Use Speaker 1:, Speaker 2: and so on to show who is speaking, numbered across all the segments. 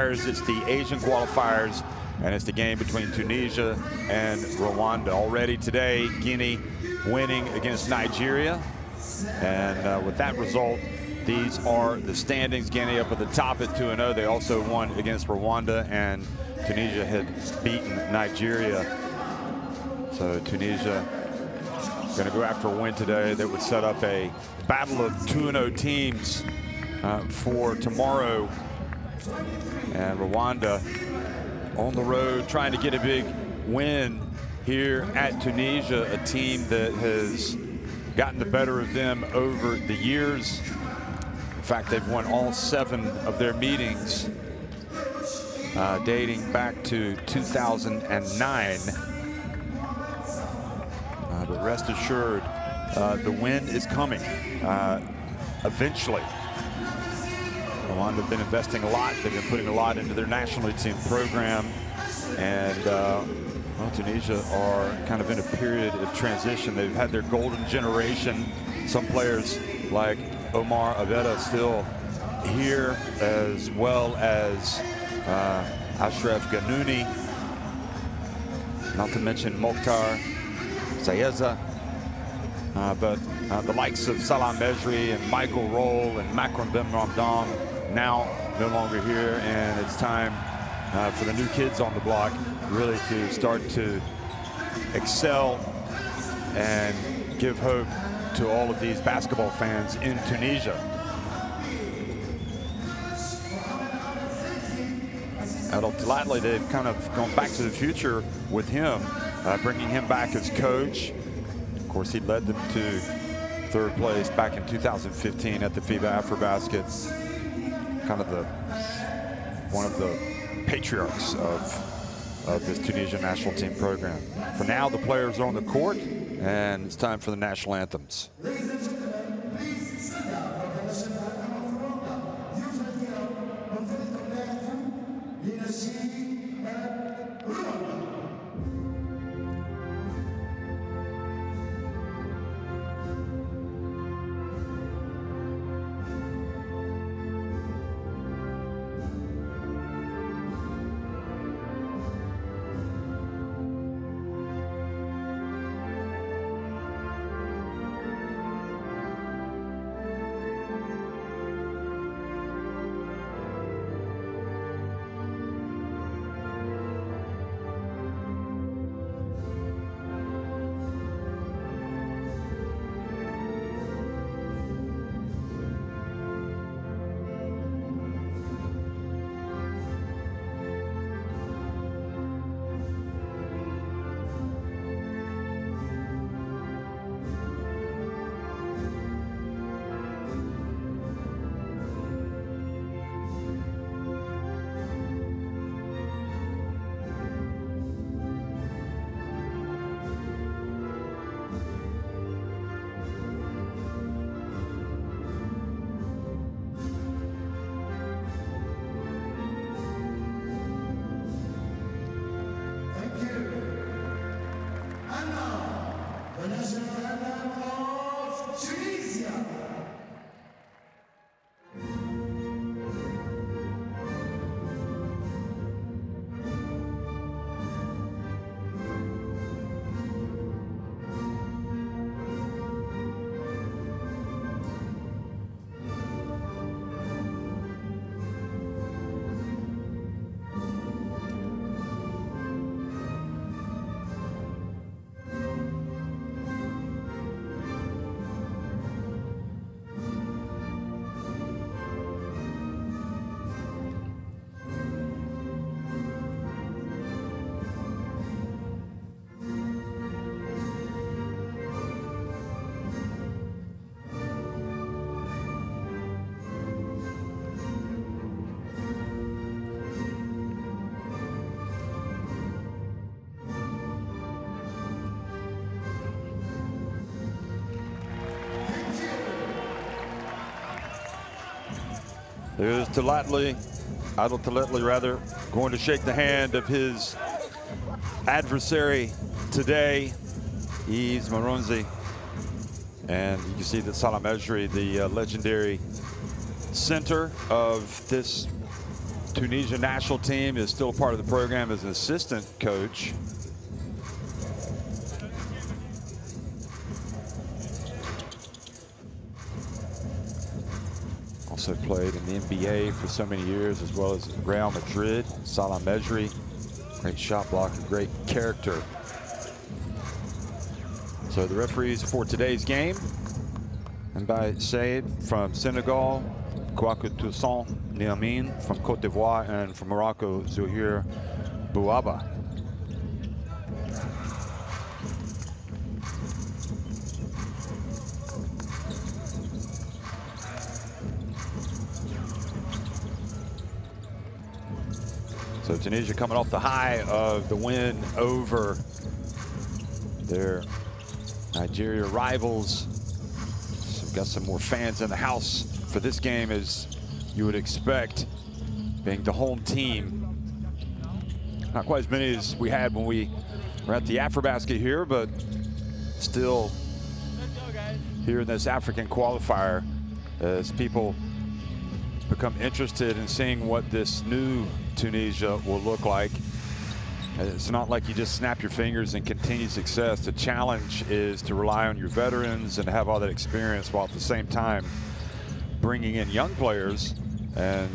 Speaker 1: qualifiers. It's the Asian qualifiers, and it's the game between Tunisia and Rwanda. Already today, Guinea winning against Nigeria. And with that result, these are the standings. Guinea up at the top at 2-0. They also won against Rwanda, and Tunisia had beaten Nigeria. So Tunisia going to go after a win today that would set up a battle of 2-0 teams for tomorrow. And Rwanda on the road trying to get a big win here at Tunisia, a team that has gotten the better of them over the years. In fact, they've won all 7 of their meetings dating back to 2009. But rest assured, the win is coming eventually. Rwanda have been investing a lot. They've been putting a lot into their national team program. And well, Tunisia are kind of in a period of transition. They've had their golden generation. Some players like Omar Abeda still here, as well as Ashraf Ganouni, not to mention Mokhtar Zayeza, but the likes of Salah Mejri and Michael Roll and Makram Ben Ramdan now no longer here, and it's time for the new kids on the block really to start to excel and give hope to all of these basketball fans in Tunisia. Adel Talatli, they've kind of gone back to the future with him, bringing him back as coach. Of course, he led them to 3rd place back in 2015 at the FIBA AfroBasket. Kind of one of the patriarchs of this Tunisian national team program. For now, the players are on the court, and it's time for the national anthems. There's Talatli, Adel Talatli rather, going to shake the hand of his adversary today. He's Maronzi. And you can see that Salah Mejri, the legendary center of this Tunisia national team is still a part of the program as an assistant coach. Also played in the NBA for so many years, as well as Real Madrid. Salah Mejri, great shot blocker, great character. So the referees for today's game, and by Said from Senegal, Kouakou Toussaint Niamine from Côte d'Ivoire, and from Morocco, Zouhir Bouaba. So Tunisia coming off the high of the win over their Nigeria rivals. So we've got some more fans in the house for this game, as you would expect, being the home team. Not quite as many as we had when we were at the AfroBasket here, but still here in this African qualifier, as people become interested in seeing what this new Tunisia will look like. It's not like you just snap your fingers and continue success. The challenge is to rely on your veterans and have all that experience, while at the same time bringing in young players. And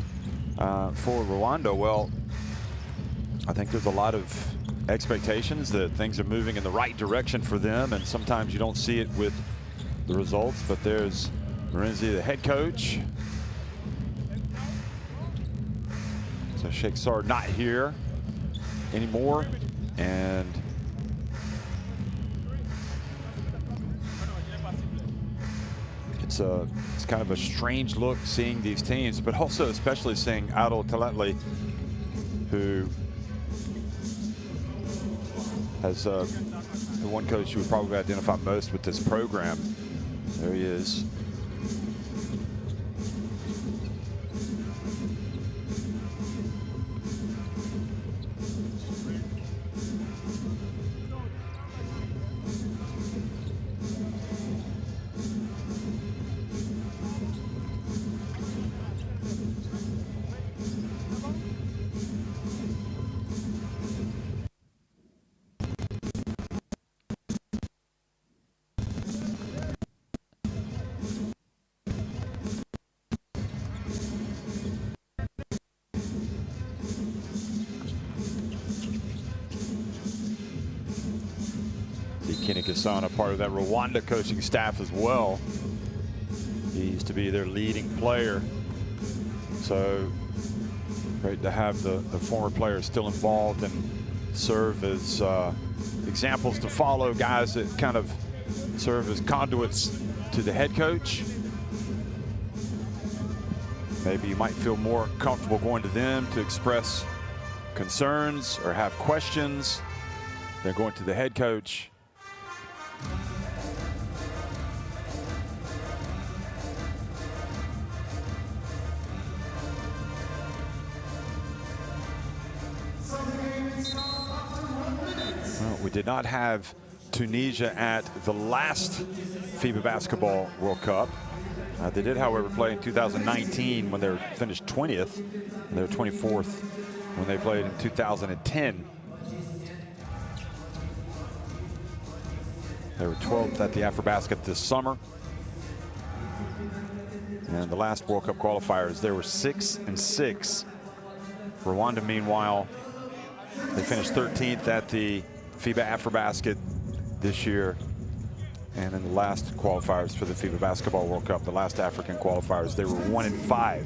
Speaker 1: for Rwanda, well, I think there's a lot of expectations that things are moving in the right direction for them, and sometimes you don't see it with the results. But there's Marenzi, the head coach. So Sheikh Sard not here anymore, and it's kind of a strange look seeing these teams, but also especially seeing Ado Talatli, who has the one coach you would probably identify most with this program. There he is. Kisana, part of that Rwanda coaching staff as well. He used to be their leading player. So great to have the former players still involved and serve as examples to follow, guys that kind of serve as conduits to the head coach. Maybe you might feel more comfortable going to them to express concerns or have questions than going to the head coach. Well, we did not have Tunisia at the last FIBA Basketball World Cup. They did, however, play in 2019 when they finished 20th. And they were 24th when they played in 2010. They were 12th at the AfroBasket this summer. And the last World Cup qualifiers, they were 6-6. Rwanda, meanwhile, they finished 13th at the FIBA AfroBasket this year. And in the last qualifiers for the FIBA Basketball World Cup, the last African qualifiers, they were 1-5.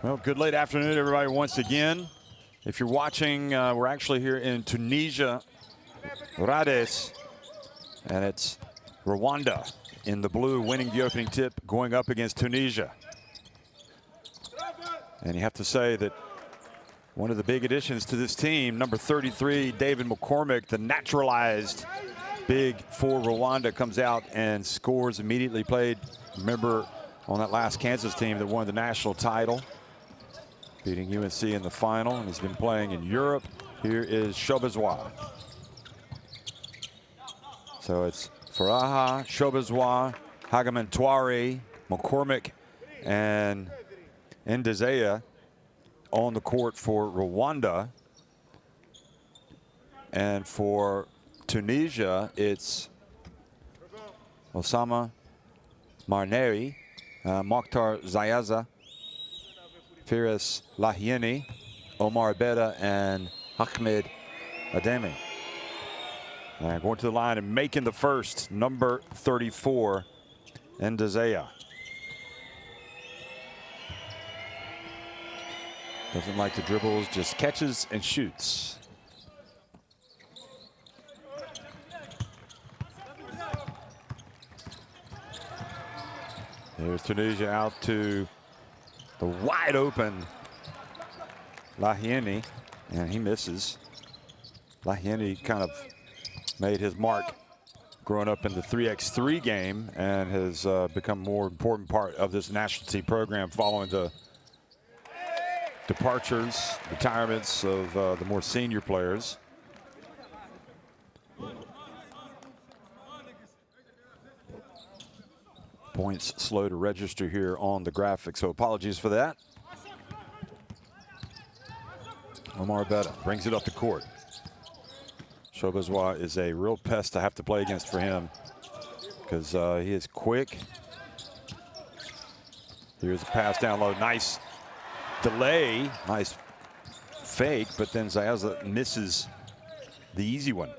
Speaker 1: Well, good late afternoon, everybody, once again. If you're watching, we're actually here in Tunisia, Rades, and it's Rwanda in the blue, winning the opening tip, going up against Tunisia. And you have to say that one of the big additions to this team, number 33, David McCormick, the naturalized big for Rwanda, comes out and scores immediately. Played, remember, on that last Kansas team that won the national title, beating UNC in the final, and he's been playing in Europe. Here is Shobazwa. So it's Faraha, Shobazwa, Hagamantwari, McCormick, and Ndizeye on the court for Rwanda. And for Tunisia, it's Osama Marneri, Mokhtar Zayaza, Firas Lahieni, Omar Beda, and Ahmed Ademi. And going to the line and making the first, number 34, Ndizeye. Doesn't like the dribbles, just catches and shoots. There's Tunisia out to the wide open Lahieni, and he misses. Lahieni kind of made his mark growing up in the 3x3 game and has become a more important part of this national team program following the departures, retirements of the more senior players. Points slow to register here on the graphic, so apologies for that. Omar Beda brings it up the court. Shobazwa is a real pest to have to play against for him because he is quick. Here's a pass down low. Nice delay, nice fake, but then Zayaza misses the easy one.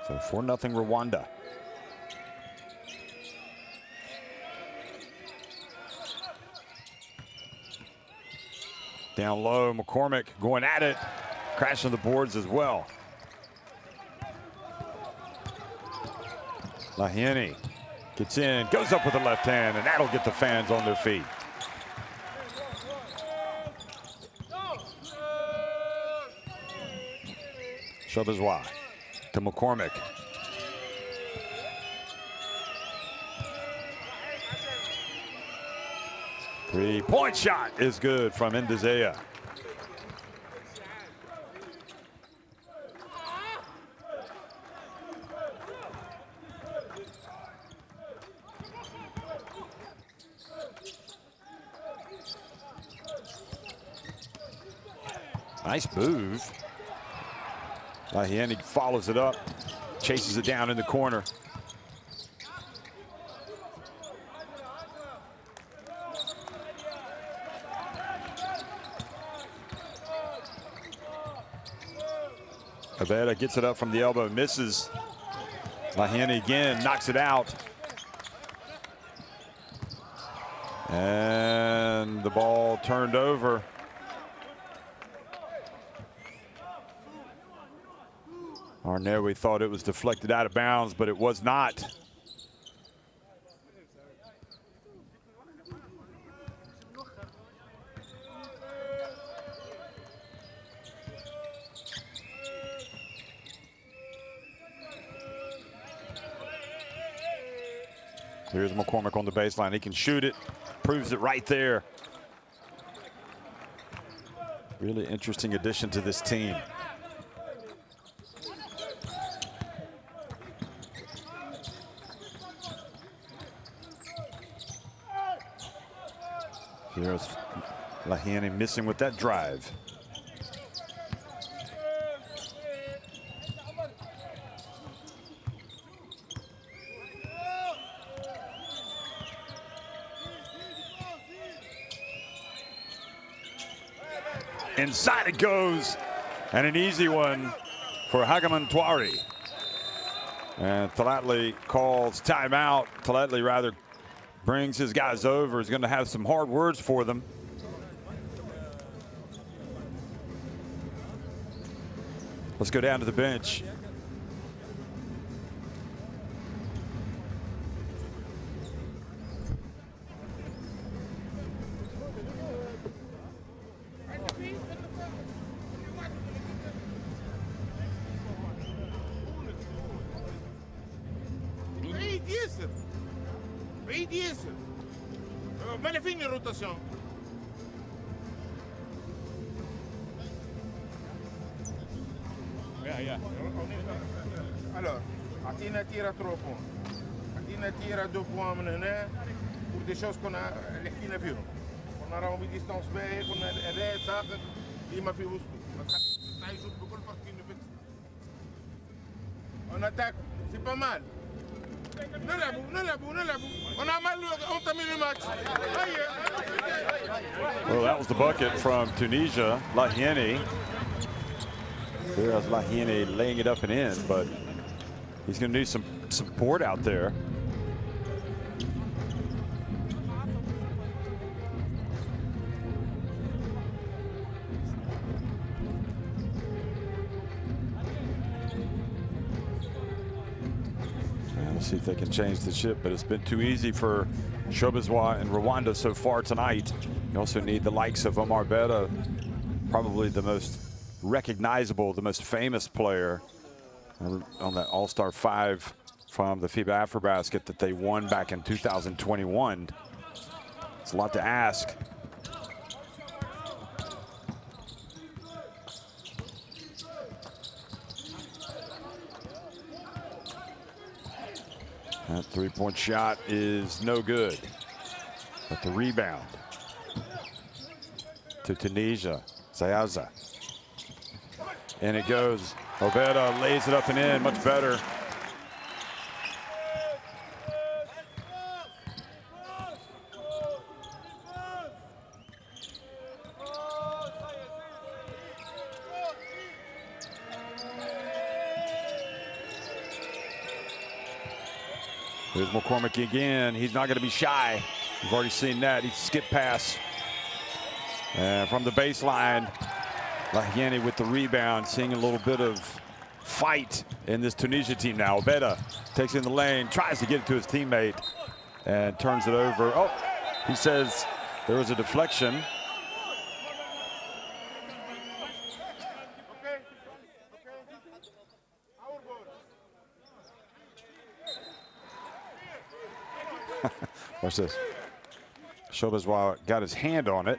Speaker 1: So 4-0 Rwanda. Down low, McCormick going at it, crashing the boards as well. Lahieni gets in, goes up with the left hand, and that'll get the fans on their feet. Shobazwa to McCormick. Three-point shot is good from Ndizeye. Nice move. Lahieni follows it up, chases it down in the corner. Abeda gets it up from the elbow, misses. Lahieni again knocks it out. And the ball turned over. Arnewi thought it was deflected out of bounds, but it was not. Here's McCormick on the baseline. He can shoot it, proves it right there. Really interesting addition to this team. Here's Lahieni missing with that drive. Inside it goes, and an easy one for Hagamantwari. And Talatli calls timeout. Talatli rather brings his guys over. He's going to have some hard words for them. Let's go down to the bench.
Speaker 2: ياسر بعيد ياسر مالا فين الروتاسيون الوغ عطينا تيرا 3 بوان عطينا تيرا 2 بوان من هنا ودي شوز كنا اللي حكينا فيهم كنا راهم بديستانس باهي كنا الاداء ساقط ديما في وسطه ما تخليش تعيشوا بكل بارتي نفكس اون اتاك سي با مال نلعبوا ونعملوا اونتامي لو ماتش.
Speaker 1: Well, that was the bucket from Tunisia, Lahiene. There's Lahiene laying it up and in, but he's going to need some support out there. See if they can change the ship, but it's been too easy for Shobazwa and Rwanda so far tonight. You also need the likes of Omar Beta, probably the most recognizable, the most famous player on that All-Star 5 from the FIBA Afrobasket that they won back in 2021. It's a lot to ask. That three-point shot is no good. But the rebound to Tunisia, Zayaza. And it goes. Obeda lays it up and in, much better. Here's McCormick again. He's not going to be shy. We've already seen that. He skipped pass. And from the baseline, Lahiene with the rebound, seeing a little bit of fight in this Tunisia team now. Obeda takes it in the lane, tries to get it to his teammate, and turns it over. Oh, he says there was a deflection. Watch this. Shobazwa got his hand on it.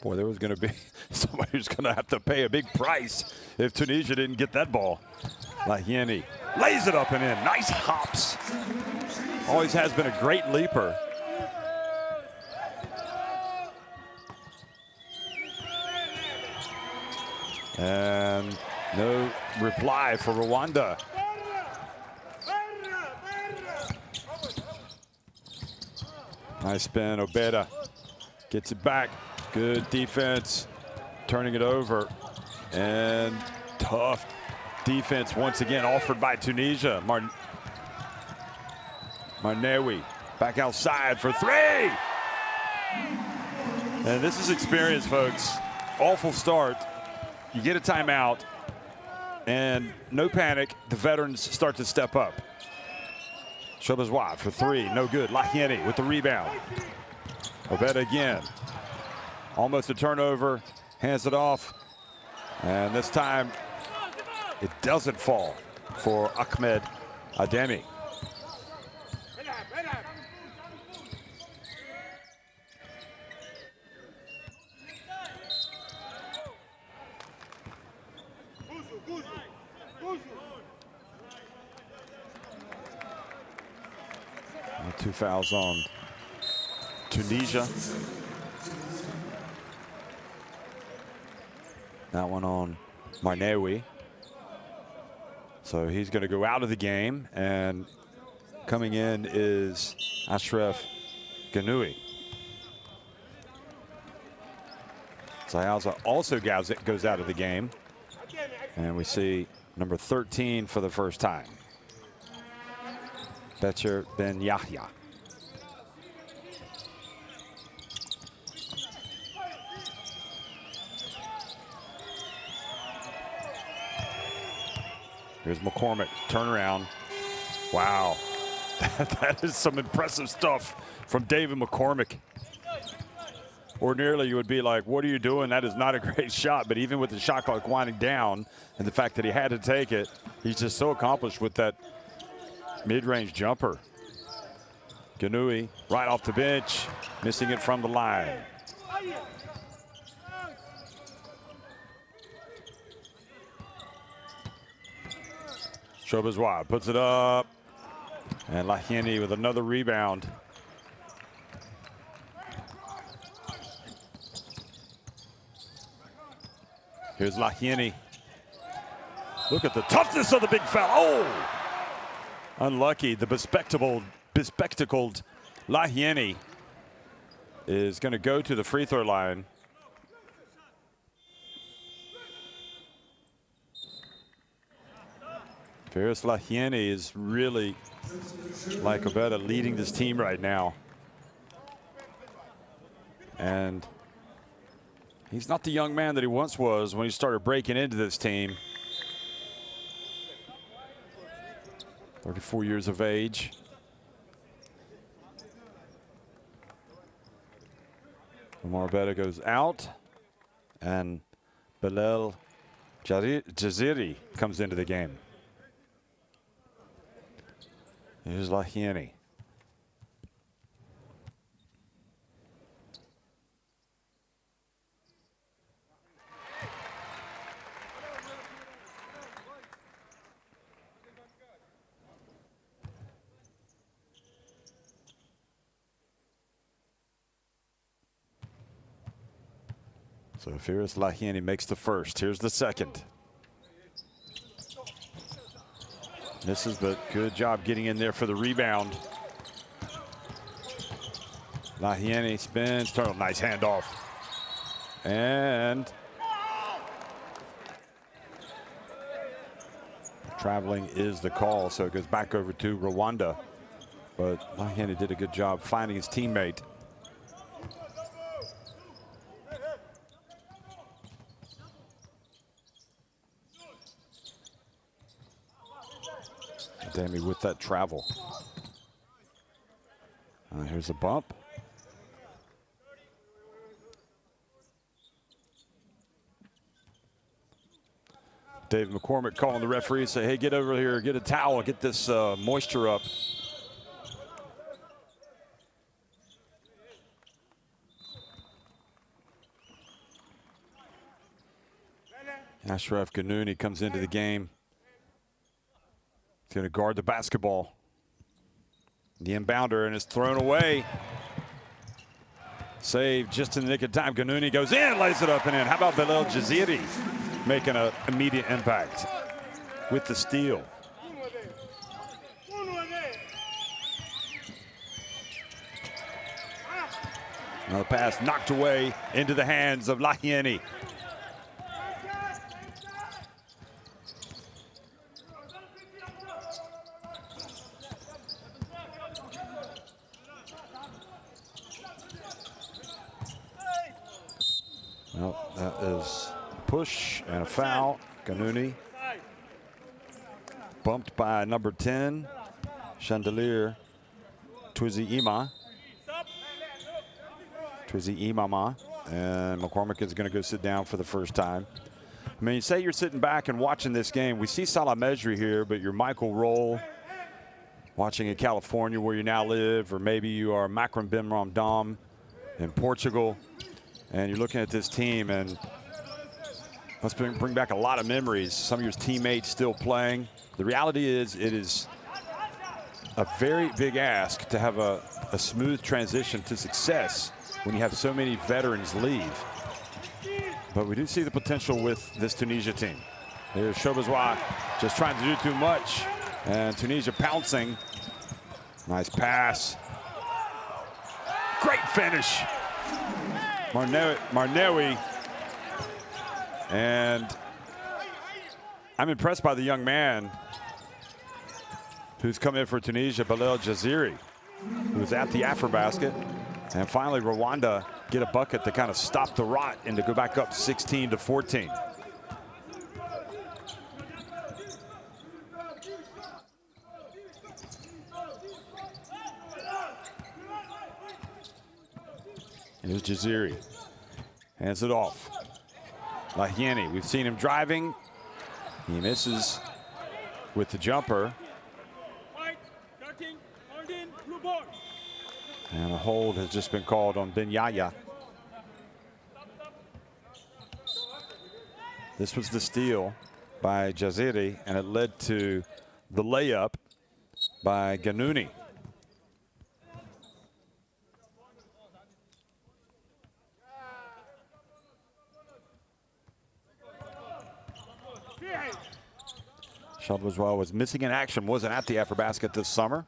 Speaker 1: Boy, there was going to be somebody who's going to have to pay a big price if Tunisia didn't get that ball. Lahiene lays it up and in. Nice hops. Always has been a great leaper. And no reply for Rwanda. Nice spin. Obeda gets it back. Good defense. Turning it over. And tough defense once again offered by Tunisia. Marnewi back outside for three. And this is experience, folks. Awful start. You get a timeout. And no panic, the veterans start to step up. Shobazwa for three, no good. Lahiene with the rebound. Obeda again. Almost a turnover, hands it off. And this time, it doesn't fall for Ahmed Ademi. Two fouls on Tunisia. That one on Marnewi. So he's going to go out of the game, and coming in is Ashraf Ganui. Zayaza also goes out of the game, and we see number 13 for the first time. Betcher Ben Yahya. Here's McCormick, turnaround. Wow, that is some impressive stuff from David McCormick. Ordinarily, you would be like, what are you doing? That is not a great shot. But even with the shot clock winding down and the fact that he had to take it, he's just so accomplished with that mid-range jumper. Ganui right off the bench, missing it from the line. Shobazwa puts it up. And Lahieni with another rebound. Here's Lahieni. Look at the toughness of the big foul. Oh! Unlucky. The bespectacled Lahieni is going to go to the free throw line. Faris Lahieni is really, like Obeda, leading this team right now. And he's not the young man that he once was when he started breaking into this team. 34 years of age. Omar Obeda goes out, and Bilal Jaziri comes into the game. Here's Lahieni. So Faris Lahieni makes the first. Here's the second. Misses, but good job getting in there for the rebound. Lahieni spins, turn, nice handoff. And traveling is the call, so it goes back over to Rwanda. But Lahieni did a good job finding his teammate. Dammy with that travel. Here's a bump. Dave McCormick calling the referee, say, hey, get over here, get a towel, get this moisture up. Ashraf Ganouni comes into the game. He's going to guard the basketball. The inbounder, and it's thrown away. Save just in the nick of time. Ganouni goes in, lays it up and in. How about Bilal Jaziri making an immediate impact with the steal? Now the pass knocked away into the hands of Lahieni. Well, that is a push and a foul. Ganouni bumped by number 10, Chandelier Twizi Imama, and McCormick is going to go sit down for the first time. I mean, say you're sitting back and watching this game. We see Salah Mejri here, but you're Michael Roll watching in California where you now live, or maybe you are Makram Ben Ramdam in Portugal. And you're looking at this team, and let's bring back a lot of memories. Some of your teammates still playing. The reality is, it is a very big ask to have a smooth transition to success when you have so many veterans leave. But we do see the potential with this Tunisia team. Here's Shobazwa just trying to do too much, and Tunisia pouncing. Nice pass. Great finish. Marnewi, and I'm impressed by the young man who's come in for Tunisia, Bilal Jaziri, who was at the AfroBasket, and finally Rwanda get a bucket to kind of stop the rot and to go back up 16-14. Here's Jaziri. Hands it off. Lahieni, we've seen him driving. He misses with the jumper. And a hold has just been called on Benyaya. This was the steal by Jaziri, and it led to the layup by Ganuni. Shadwazwa was missing in action, wasn't at the AfroBasket this summer.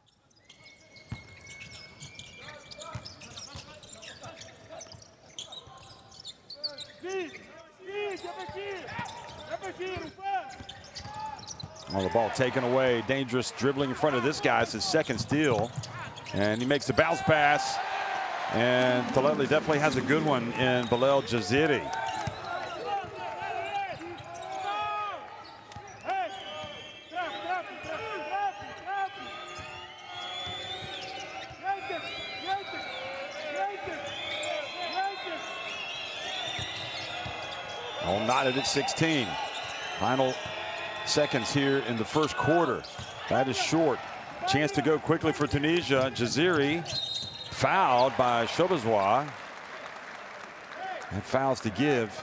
Speaker 1: Well, the ball taken away. Dangerous dribbling in front of this guy. It's his second steal. And he makes a bounce pass. And Taletli definitely has a good one in Bilal Jaziri. All knotted at 16. Final seconds here in the first quarter. That is short. Chance to go quickly for Tunisia. Jaziri fouled by Shobazwa. And fouls to give.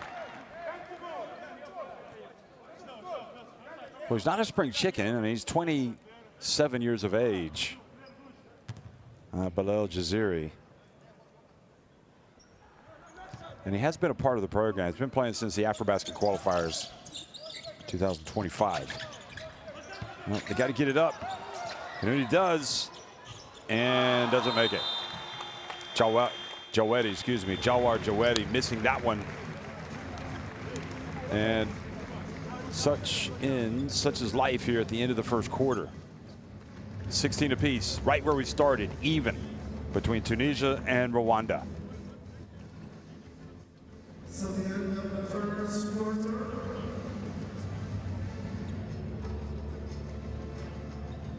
Speaker 1: Well, he's not a spring chicken. I mean, he's 27 years of age. Bilal Jaziri. And he has been a part of the program. He's been playing since the AfroBasket Qualifiers 2025. Well, they got to get it up. And he does, and doesn't make it. Jawar Jawedi missing that one. And such is life here at the end of the first quarter. 16 apiece, right where we started, even between Tunisia and Rwanda. So the end of the first quarter.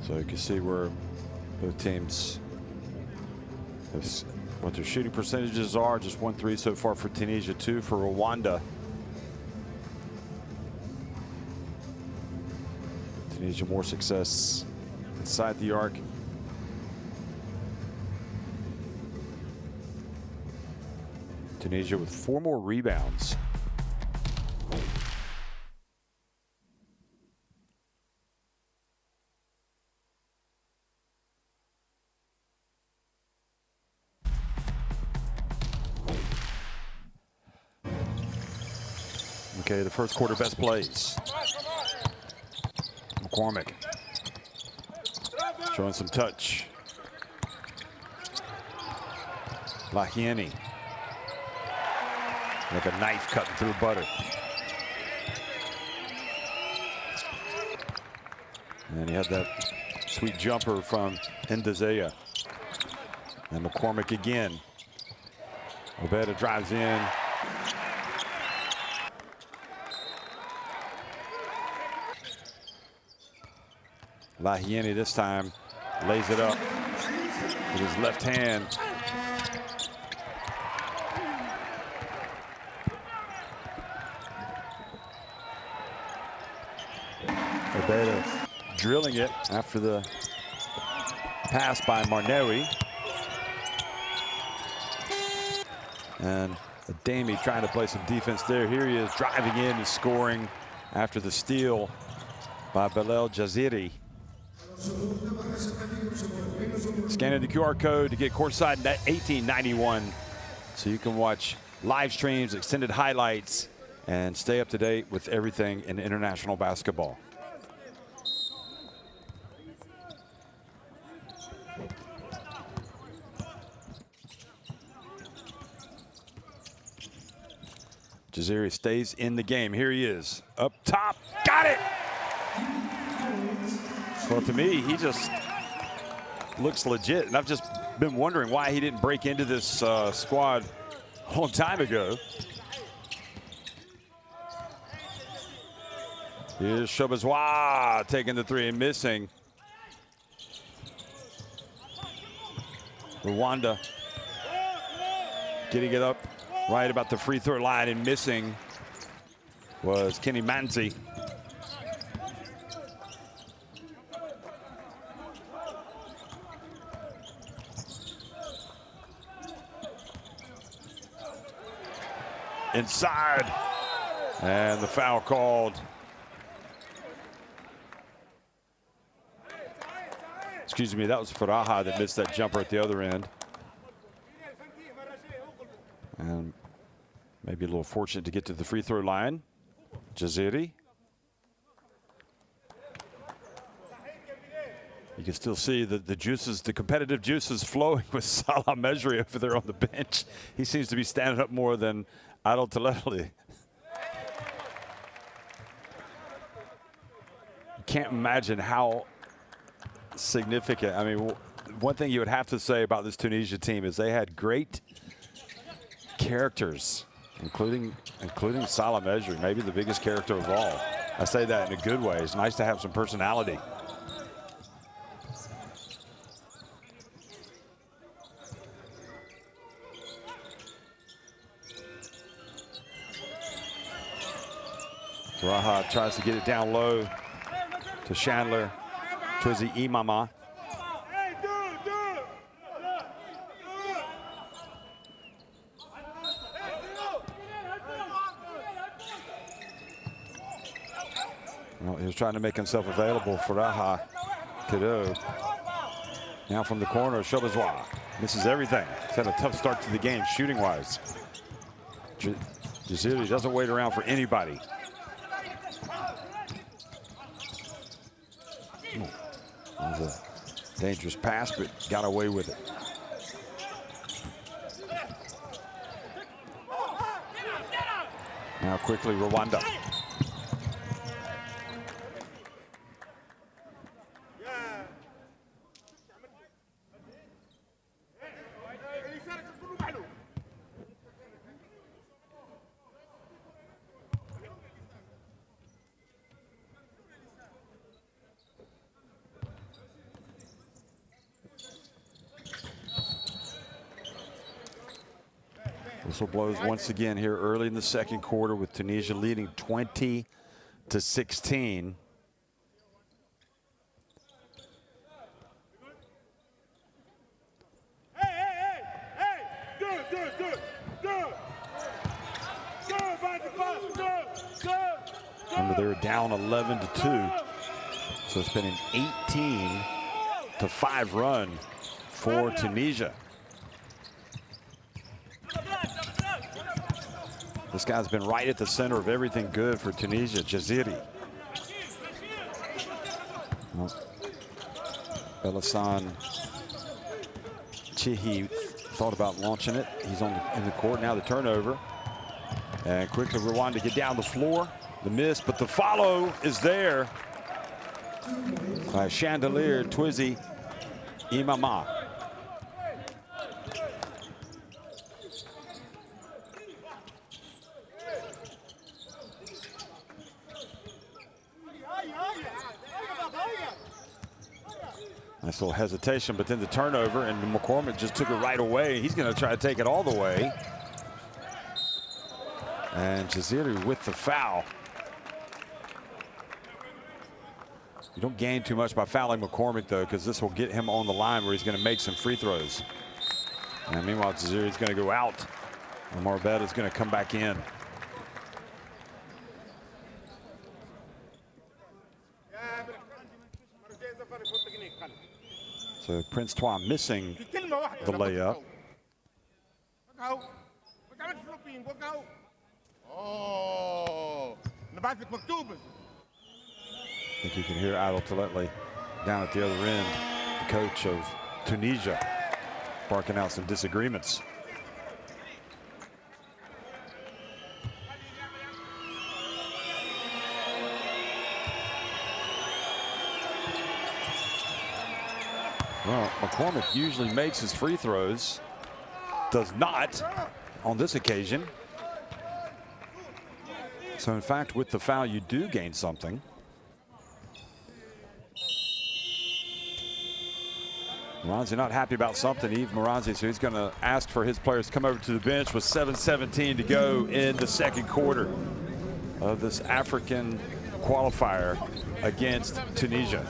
Speaker 1: So you can see where both teams, what their shooting percentages are. Just 1-3 so far for Tunisia, 2 for Rwanda. Tunisia more success inside the arc. Tunisia with 4 more rebounds. Okay, the first quarter best plays. McCormick showing some touch. Lahieni. Like a knife cutting through butter. And he had that sweet jumper from Ndazea. And McCormick again. Obeda drives in. Lahieni this time lays it up with his left hand. Obeda drilling it after the pass by Marnewi. And Ademi trying to play some defense there. Here he is driving in and scoring after the steal by Bilal Jaziri. Scanning the QR code to get courtside 1891 so you can watch live streams, extended highlights, and stay up to date with everything in international basketball. Jaziri stays in the game. Here he is, up top, got it! Well, to me, he just looks legit, and I've just been wondering why he didn't break into this squad a long time ago. Here's Shobazwa taking the three and missing. Rwanda Getting it up right about the free throw line and missing was Kenny Manzi. Inside, and the foul called. Excuse me, that was Faraha that missed that jumper at the other end. And maybe a little fortunate to get to the free throw line. Jaziri. You can still see the juices, the competitive juices flowing with Salah Mejri over there on the bench. He seems to be standing up more than Adel Talali. You can't imagine how significant. I mean, one thing you would have to say about this Tunisia team is they had great characters, including Salah Mejri, maybe the biggest character of all. I say that in a good way. It's nice to have some personality. Raha tries to get it down low to Chandler. Twizzy Imama. Well, he was trying to make himself available for Raha Kado. Now from the corner, Chobazwa misses everything. He's had a tough start to the game shooting-wise. Jaziri doesn't wait around for anybody. It was a dangerous pass, but got away with it. Now quickly, Rwanda. Whistle blows once again here early in the second quarter with Tunisia leading 20-16. Remember, they were down 11-2. So it's been an 18-5 run for Tunisia. This guy's been right at the center of everything good for Tunisia, Jaziri. Well, Belasan Chihi thought about launching it. He's in the court now. The turnover, and quickly Rwanda get down the floor. The miss, but the follow is there by Chandelier Twizzy Imama. Nice little hesitation, but then the turnover, and McCormick just took it right away. He's going to try to take it all the way. And Jaziri with the foul. You don't gain too much by fouling McCormick, though, because this will get him on the line where he's going to make some free throws. And meanwhile, Jaziri's going to go out. And Marbet is going to come back in. So Prince Twa missing the layup. I think you can hear Adel Talali down at the other end, the coach of Tunisia, barking out some disagreements. Well, McCormick usually makes his free throws, does not on this occasion. So in fact, with the foul, you do gain something. Moranzi not happy about something, Yves Moranzi, so he's going to ask for his players to come over to the bench with 7:17 to go in the second quarter of this African qualifier against Tunisia.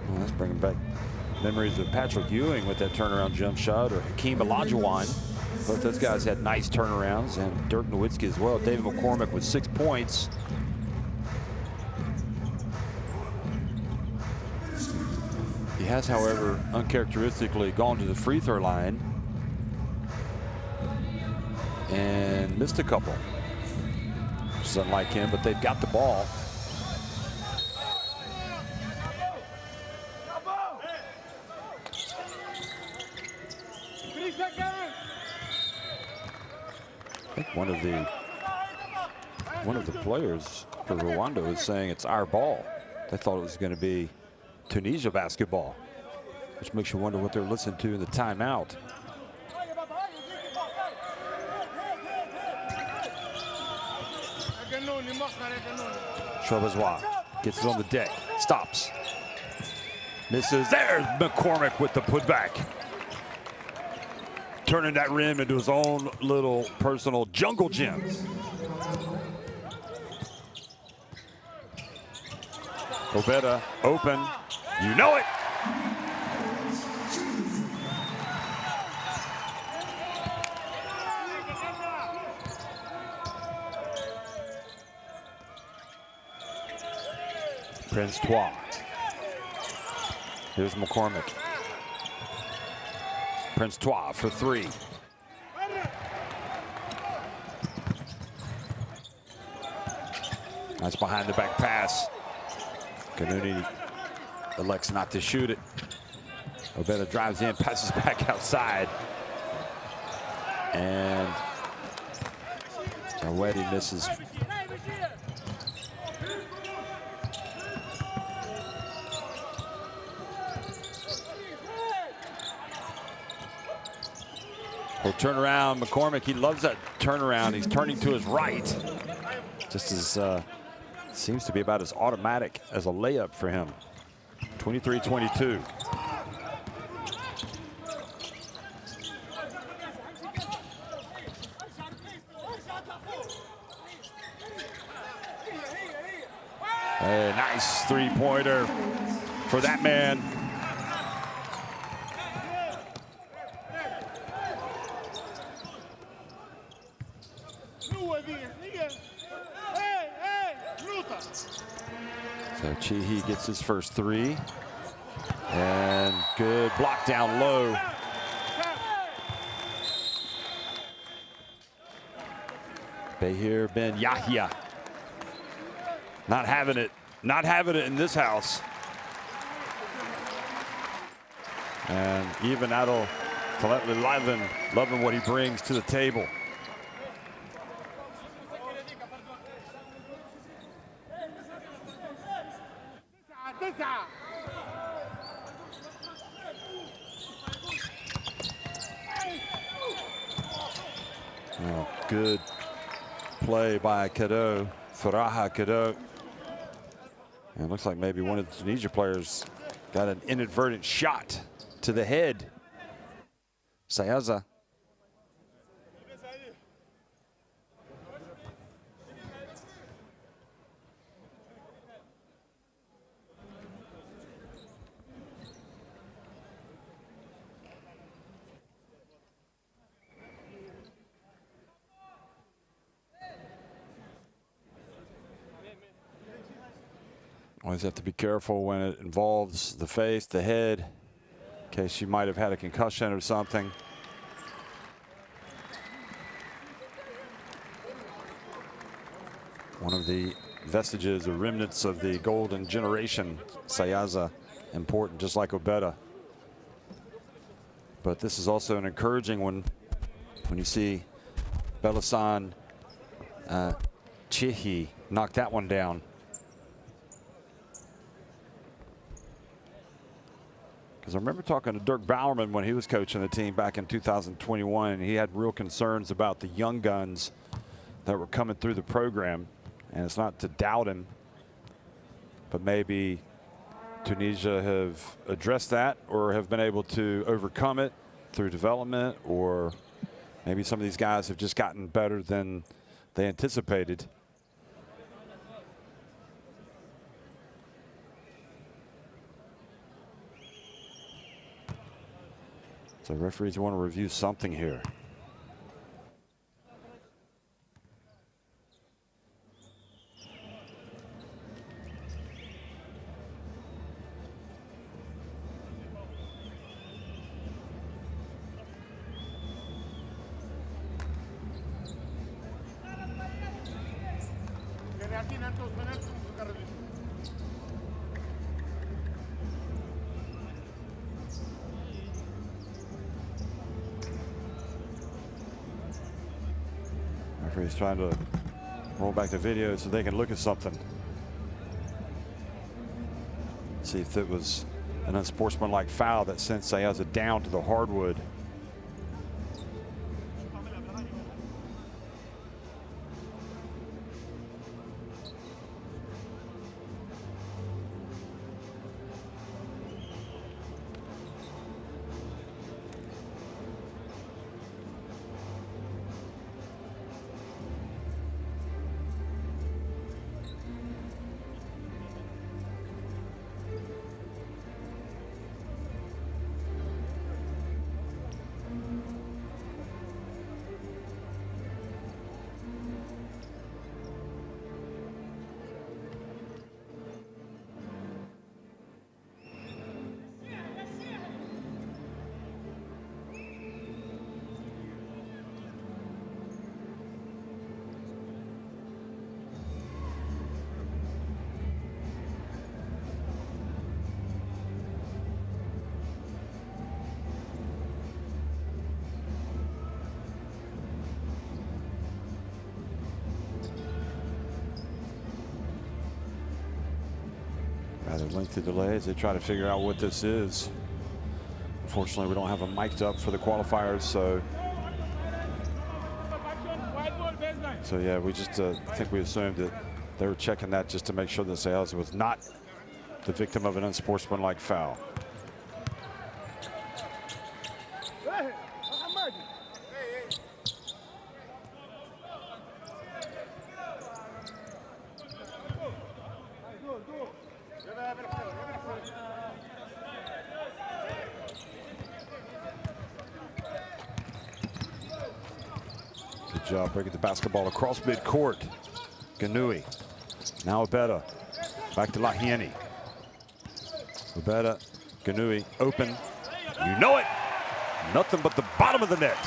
Speaker 1: Let's bring back memories of Patrick Ewing with that turnaround jump shot, or Hakeem Olajuwon. Both those guys had nice turnarounds, and Dirk Nowitzki as well. David McCormick with 6 points. He has, however, uncharacteristically gone to the free throw line and missed a couple, which is unlike him, but they've got the ball. I think one of the players for Rwanda was saying it's our ball. They thought it was going to be Tunisia basketball, which makes you wonder what they're listening to in the timeout. Chauvezwa gets it on the deck, stops, misses. There's McCormick with the putback, turning that rim into his own little personal jungle gym. Obeta open, you know it. Prince Trois. Here's McCormick. Prince Trois for 3. Nice behind the back pass. Kanuni elects not to shoot it. Obeta drives in, passes back outside. And Awedi misses. He'll turn around, McCormick. He loves that turnaround. He's turning to his right. Just as seems to be about as automatic as a layup for him. 23-22. A nice three-pointer for that man. So Chihi gets his first 3. And good block down low. Behir Ben Yahya. Not having it in this house. And even Adel Taletli loving what he brings to the table. Oh, good play by Cadeau, Faraha Cadeau. And it looks like maybe one of the Tunisia players got an inadvertent shot to the head. Sayaza. Always have to be careful when it involves the face, the head, in case she might have had a concussion or something. One of the vestiges or remnants of the golden generation, Sayaza, important, just like Obeda. But this is also an encouraging one when you see Belasan Chihi knock that one down. Because I remember talking to Dirk Bowerman when he was coaching the team back in 2021, and he had real concerns about the young guns that were coming through the program. And it's not to doubt him, but maybe Tunisia have addressed that or have been able to overcome it through development, or maybe some of these guys have just gotten better than they anticipated. So referees want to review something here. Referee's trying to roll back the video so they can look at something. See if it was an unsportsmanlike foul that sent Sayaza down to the hardwood. Rather lengthy delay as they try to figure out what this is. Unfortunately, we don't have a mic'd up for the qualifiers, so yeah, we just I think we assumed that they were checking that just to make sure that Sayaza was not the victim of an unsportsmanlike foul. Good job breaking the basketball across midcourt. Ganui. Now Obeda. Back to Lahieni. Obeda, Ganui, open. You know it. Nothing but the bottom of the net.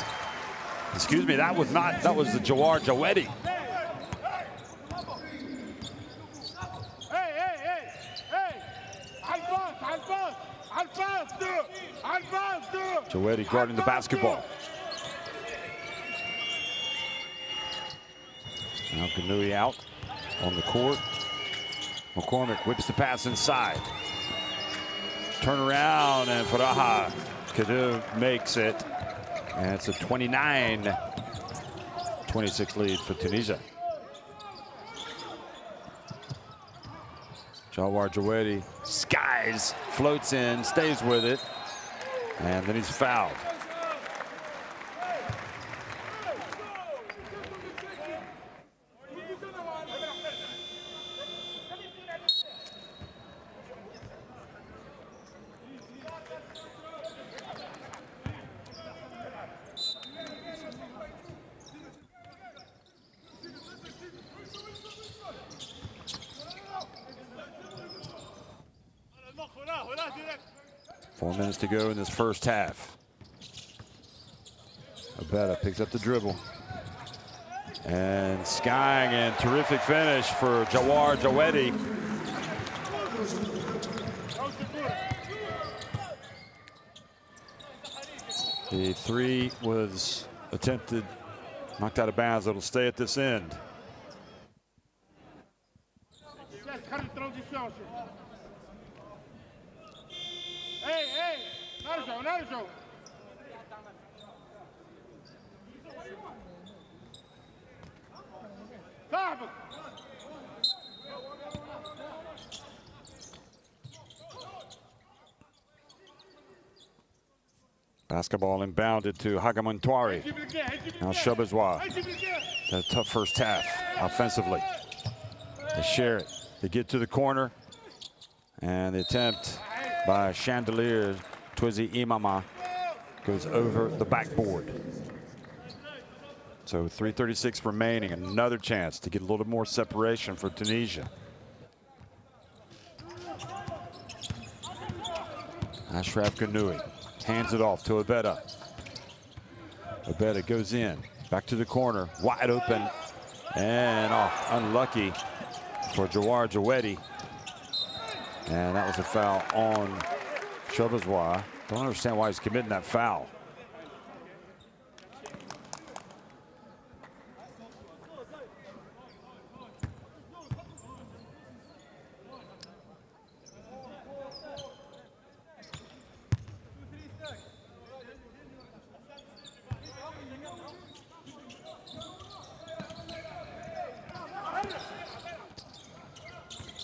Speaker 1: Excuse me, that was not, that was the Jawar Jawedi. Jawedi guarding the basketball. Now Ganui out on the court. McCormick whips the pass inside. Turn around and Faraha Kadu makes it. And it's a 29-26 lead for Tunisia. Jawar Jawedi skies, floats in, stays with it, and then he's fouled. 4 minutes to go in this first half. Abeta picks up the dribble. And skying, and terrific finish for Jawar Jawedi. The three was attempted, knocked out of bounds. It'll stay at this end. Basketball inbounded to Hagamontwari. Now Shabazwa. A tough first half offensively. They share it. They get to the corner. And the attempt by Chandelier Twizy Imama goes over the backboard. So 3:36 remaining. Another chance to get a little more separation for Tunisia. Ashraf Ghanouchi hands it off to Abeta. Abeta goes in, back to the corner, wide open, and unlucky for Jawar Jawedi. And that was a foul on Shabazwa. Don't understand why he's committing that foul.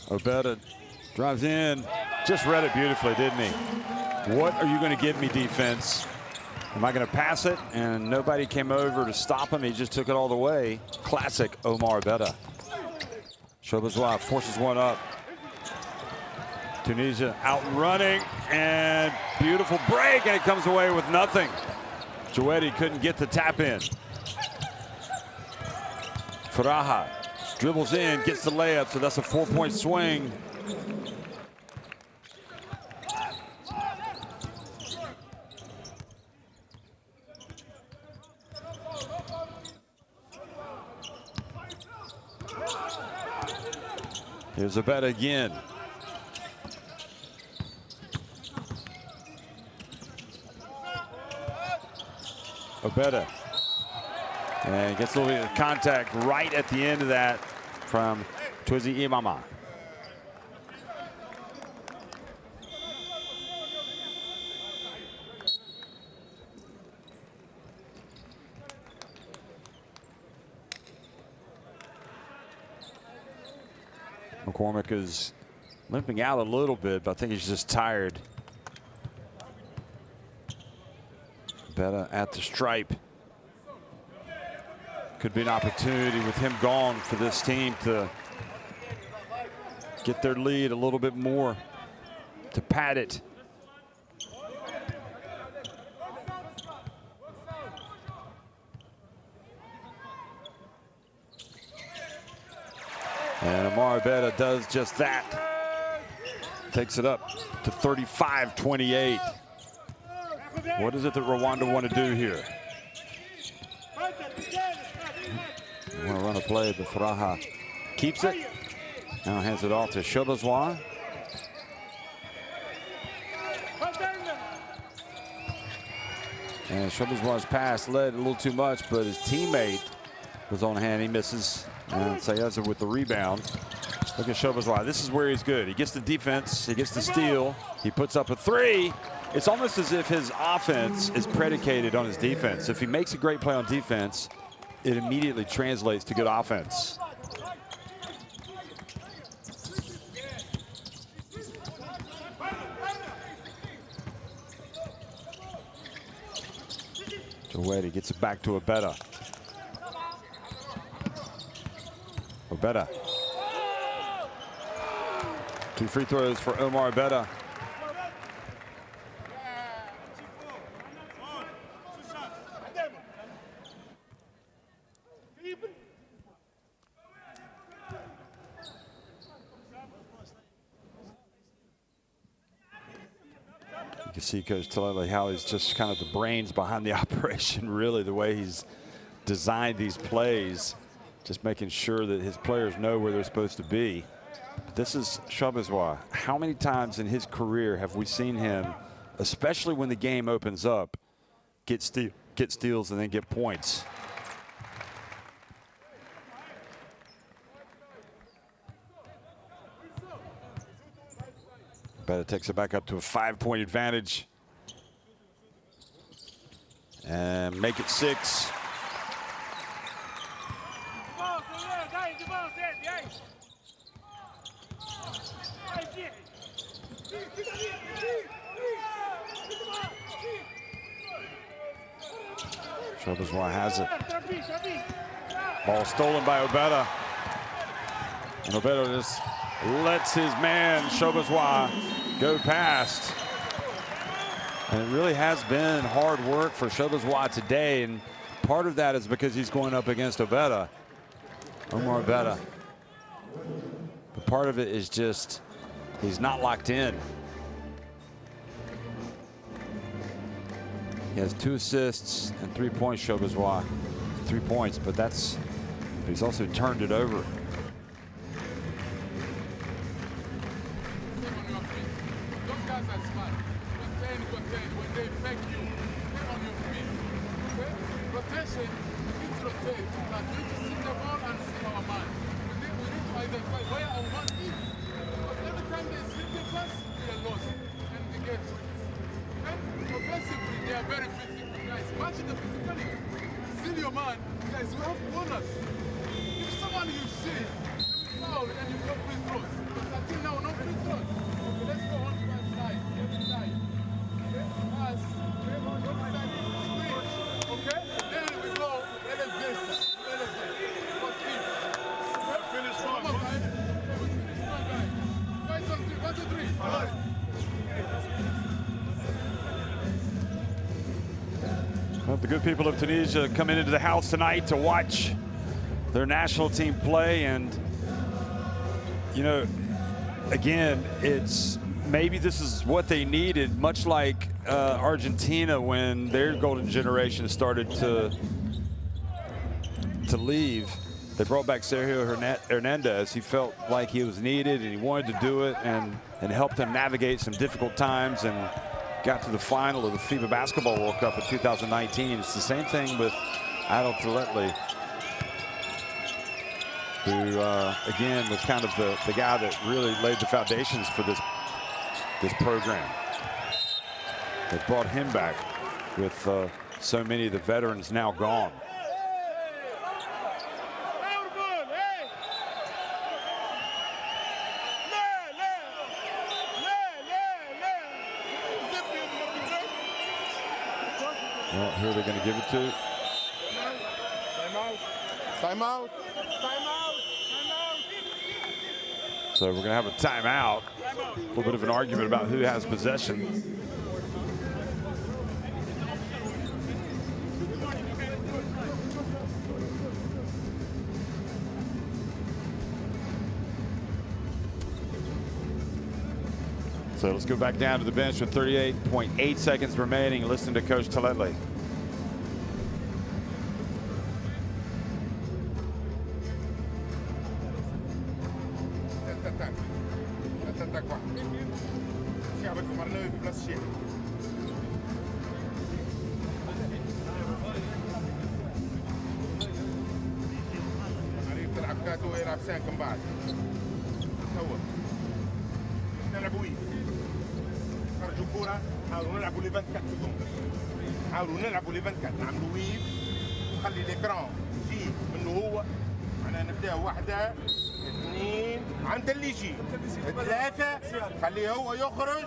Speaker 1: Abeta drives in, just read it beautifully, didn't he? What are you going to give me, defense? Am I going to pass it? And nobody came over to stop him. He just took it all the way. Classic Omar Abeta. Shabazwa forces one up. Tunisia out running, and beautiful break, and it comes away with nothing. Jawedi couldn't get the tap in. Faraha dribbles in, gets the layup, so that's a 4-point swing. Here's Abeta again. Abeta. And gets a little bit of contact right at the end of that from Twizy Imama. McCormick is limping out a little bit, but I think he's just tired. Abeta at the stripe. Could be an opportunity with him gone for this team to get their lead a little bit more, to pad it. And Omar Abeta does just that. Takes it up to 35-28. What is it that Rwanda want to do here? They want to run a play, but Faraha keeps it. Now hands it off to Shabazwa. And Shabazwa's pass led a little too much, but his teammate was on hand. He misses. And Sayeza with the rebound. Look at Shabazwa. This is where he's good. He gets the defense. He gets the steal. He puts up a three. It's almost as if his offense is predicated on his defense. If he makes a great play on defense, it immediately translates to good offense. Jawedi gets it back to Abeta. Abeta. 2 free throws for Omar Abeta. can see Coach Talele how he's just kind of the brains behind the operation, really, the way he's designed these plays, just making sure that his players know where they're supposed to be. But this is Shabazwa. How many times in his career have we seen him, especially when the game opens up, get steals and then get points? Beta takes it back up to a 5-point advantage and make it 6. Shabazwa has it. Ball stolen by Obeta. And Obeta just lets his man, Shabazwa, go past. And it really has been hard work for Shabazwa today. And part of that is because he's going up against Obeta, Omar Obeta. But part of it is just he's not locked in. He has 2 assists and 3 points, Shabazwa. 3 points, but he's also turned it over. Well, the good people of Tunisia coming into the house tonight to watch their national team play. And, you know, again, maybe this is what they needed, much like Argentina when their golden generation started to leave. They brought back Sergio Hernandez. He felt like he was needed and he wanted to do it and help them navigate some difficult times and got to the final of the FIBA Basketball World Cup in 2019. It's the same thing with Adel Talele, who again was kind of the guy that really laid the foundations for this program. They brought him back with so many of the veterans now gone. Well, who are they going to give it to?
Speaker 2: Time out.
Speaker 1: So we're going to have a timeout. A little bit of an argument about who has possession. So let's go back down to the bench with 38.8 seconds remaining and listen to Coach Talele.
Speaker 2: حاولوا نلعبوا لي 24 سكوند. حاولوا نلعبوا لي 24 نعملوا ويف نخلي الاكران يجي منه هو. انا نبداو 1 2 عند اللي يجي 3 خليه هو يخرج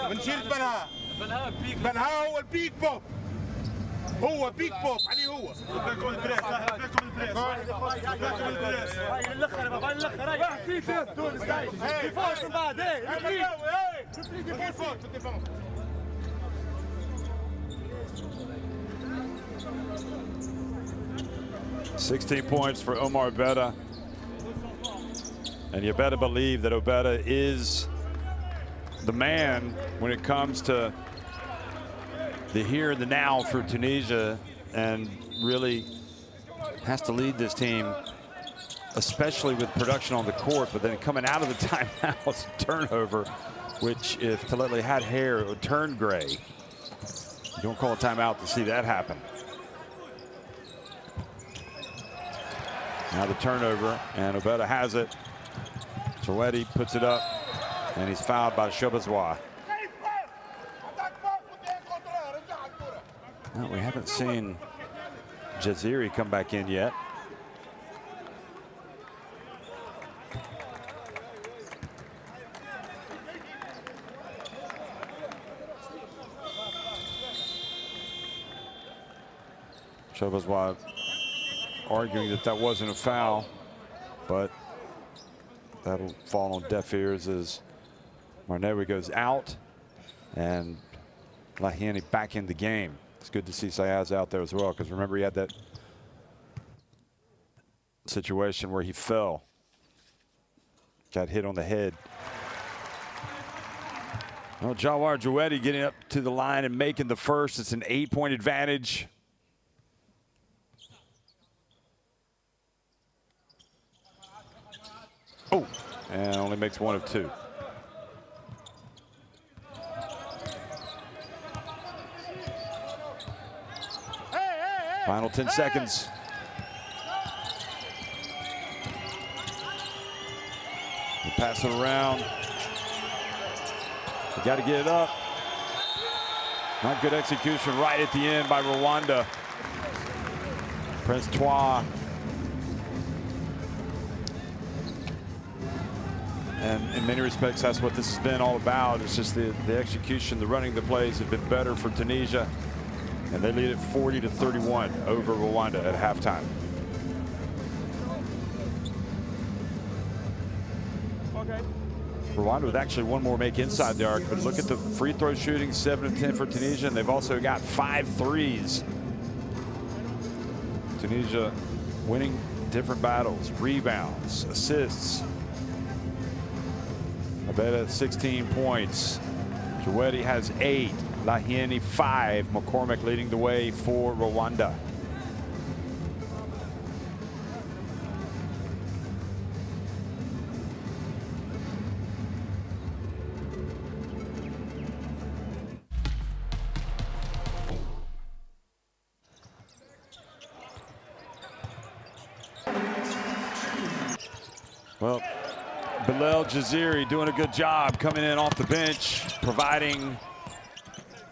Speaker 2: ونشيل بنها. بنها هو البيك بوب. هو بيك بوب عليه هو. فيكم البريس فيكم البريس. فيكم البريس. هاي الاخر بابا الاخر هاي في تونس هاي. ديفونس من بعد هاي. شوف لي ديفونس.
Speaker 1: 16 points for Omar Obeta. And you better believe that Obeta is the man when it comes to the here and the now for Tunisia, and really has to lead this team, especially with production on the court. But then coming out of the timeout, it's a turnover, which if Talele had hair, it would turn gray. You don't call a timeout to see that happen. Now the turnover, and Obeda has it. Jawedi puts it up, and he's fouled by Shobazwa. Well, we haven't seen Jaziri come back in yet. Shobazwa arguing that that wasn't a foul, but that'll fall on deaf ears as Marnewi goes out and Lahiani back in the game. It's good to see Sayaz out there as well, because remember he had that situation where he fell, got hit on the head. Well, Jawar Jawedi getting up to the line and making the first. It's an 8-point advantage. Oh, and only makes one of two. Final 10 seconds. They pass it around. They got to get it up. Not good execution right at the end by Rwanda. Prince Twa. And in many respects, that's what this has been all about. It's just the execution, the running the plays have been better for Tunisia. And they lead it 40-31 over Rwanda at halftime.
Speaker 3: Okay.
Speaker 1: Rwanda with actually one more make inside the arc, but look at the free throw shooting, 7 of 10 for Tunisia, and they've also got 5 threes. Tunisia winning different battles, rebounds, assists. Abeda 16 points. Jawedi has 8. Lahiani 5. McCormick leading the way for Rwanda. Well, Bilal Jaziri doing a good job coming in off the bench, providing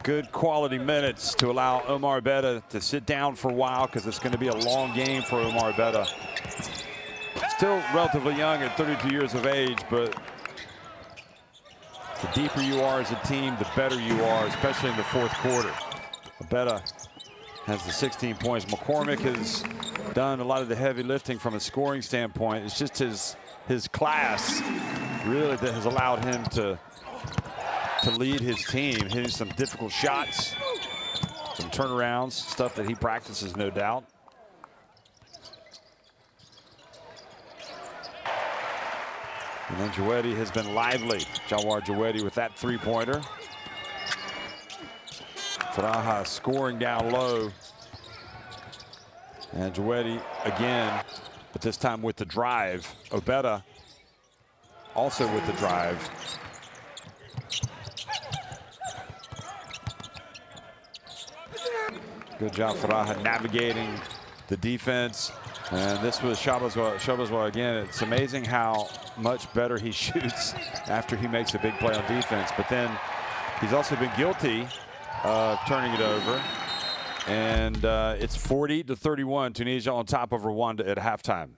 Speaker 1: good quality minutes to allow Omar Beta to sit down for a while, because it's going to be a long game for Omar Beta. Still relatively young at 32 years of age, but the deeper you are as a team, the better you are, especially in the fourth quarter. Beta has the 16 points. McCormick has done a lot of the heavy lifting from a scoring standpoint. It's just his class really that has allowed him to lead his team, hitting some difficult shots, some turnarounds, stuff that he practices, no doubt. And then Jawedi has been lively. Jawar Jawedi with that three-pointer. Faraha scoring down low. And Jawedi again, but this time with the drive. Obeda also with the drive. Good job, Faraha, navigating the defense. And this was Shobazwa again. It's amazing how much better he shoots after he makes a big play on defense. But then he's also been guilty of turning it over. And it's 40-31, Tunisia on top of Rwanda at halftime.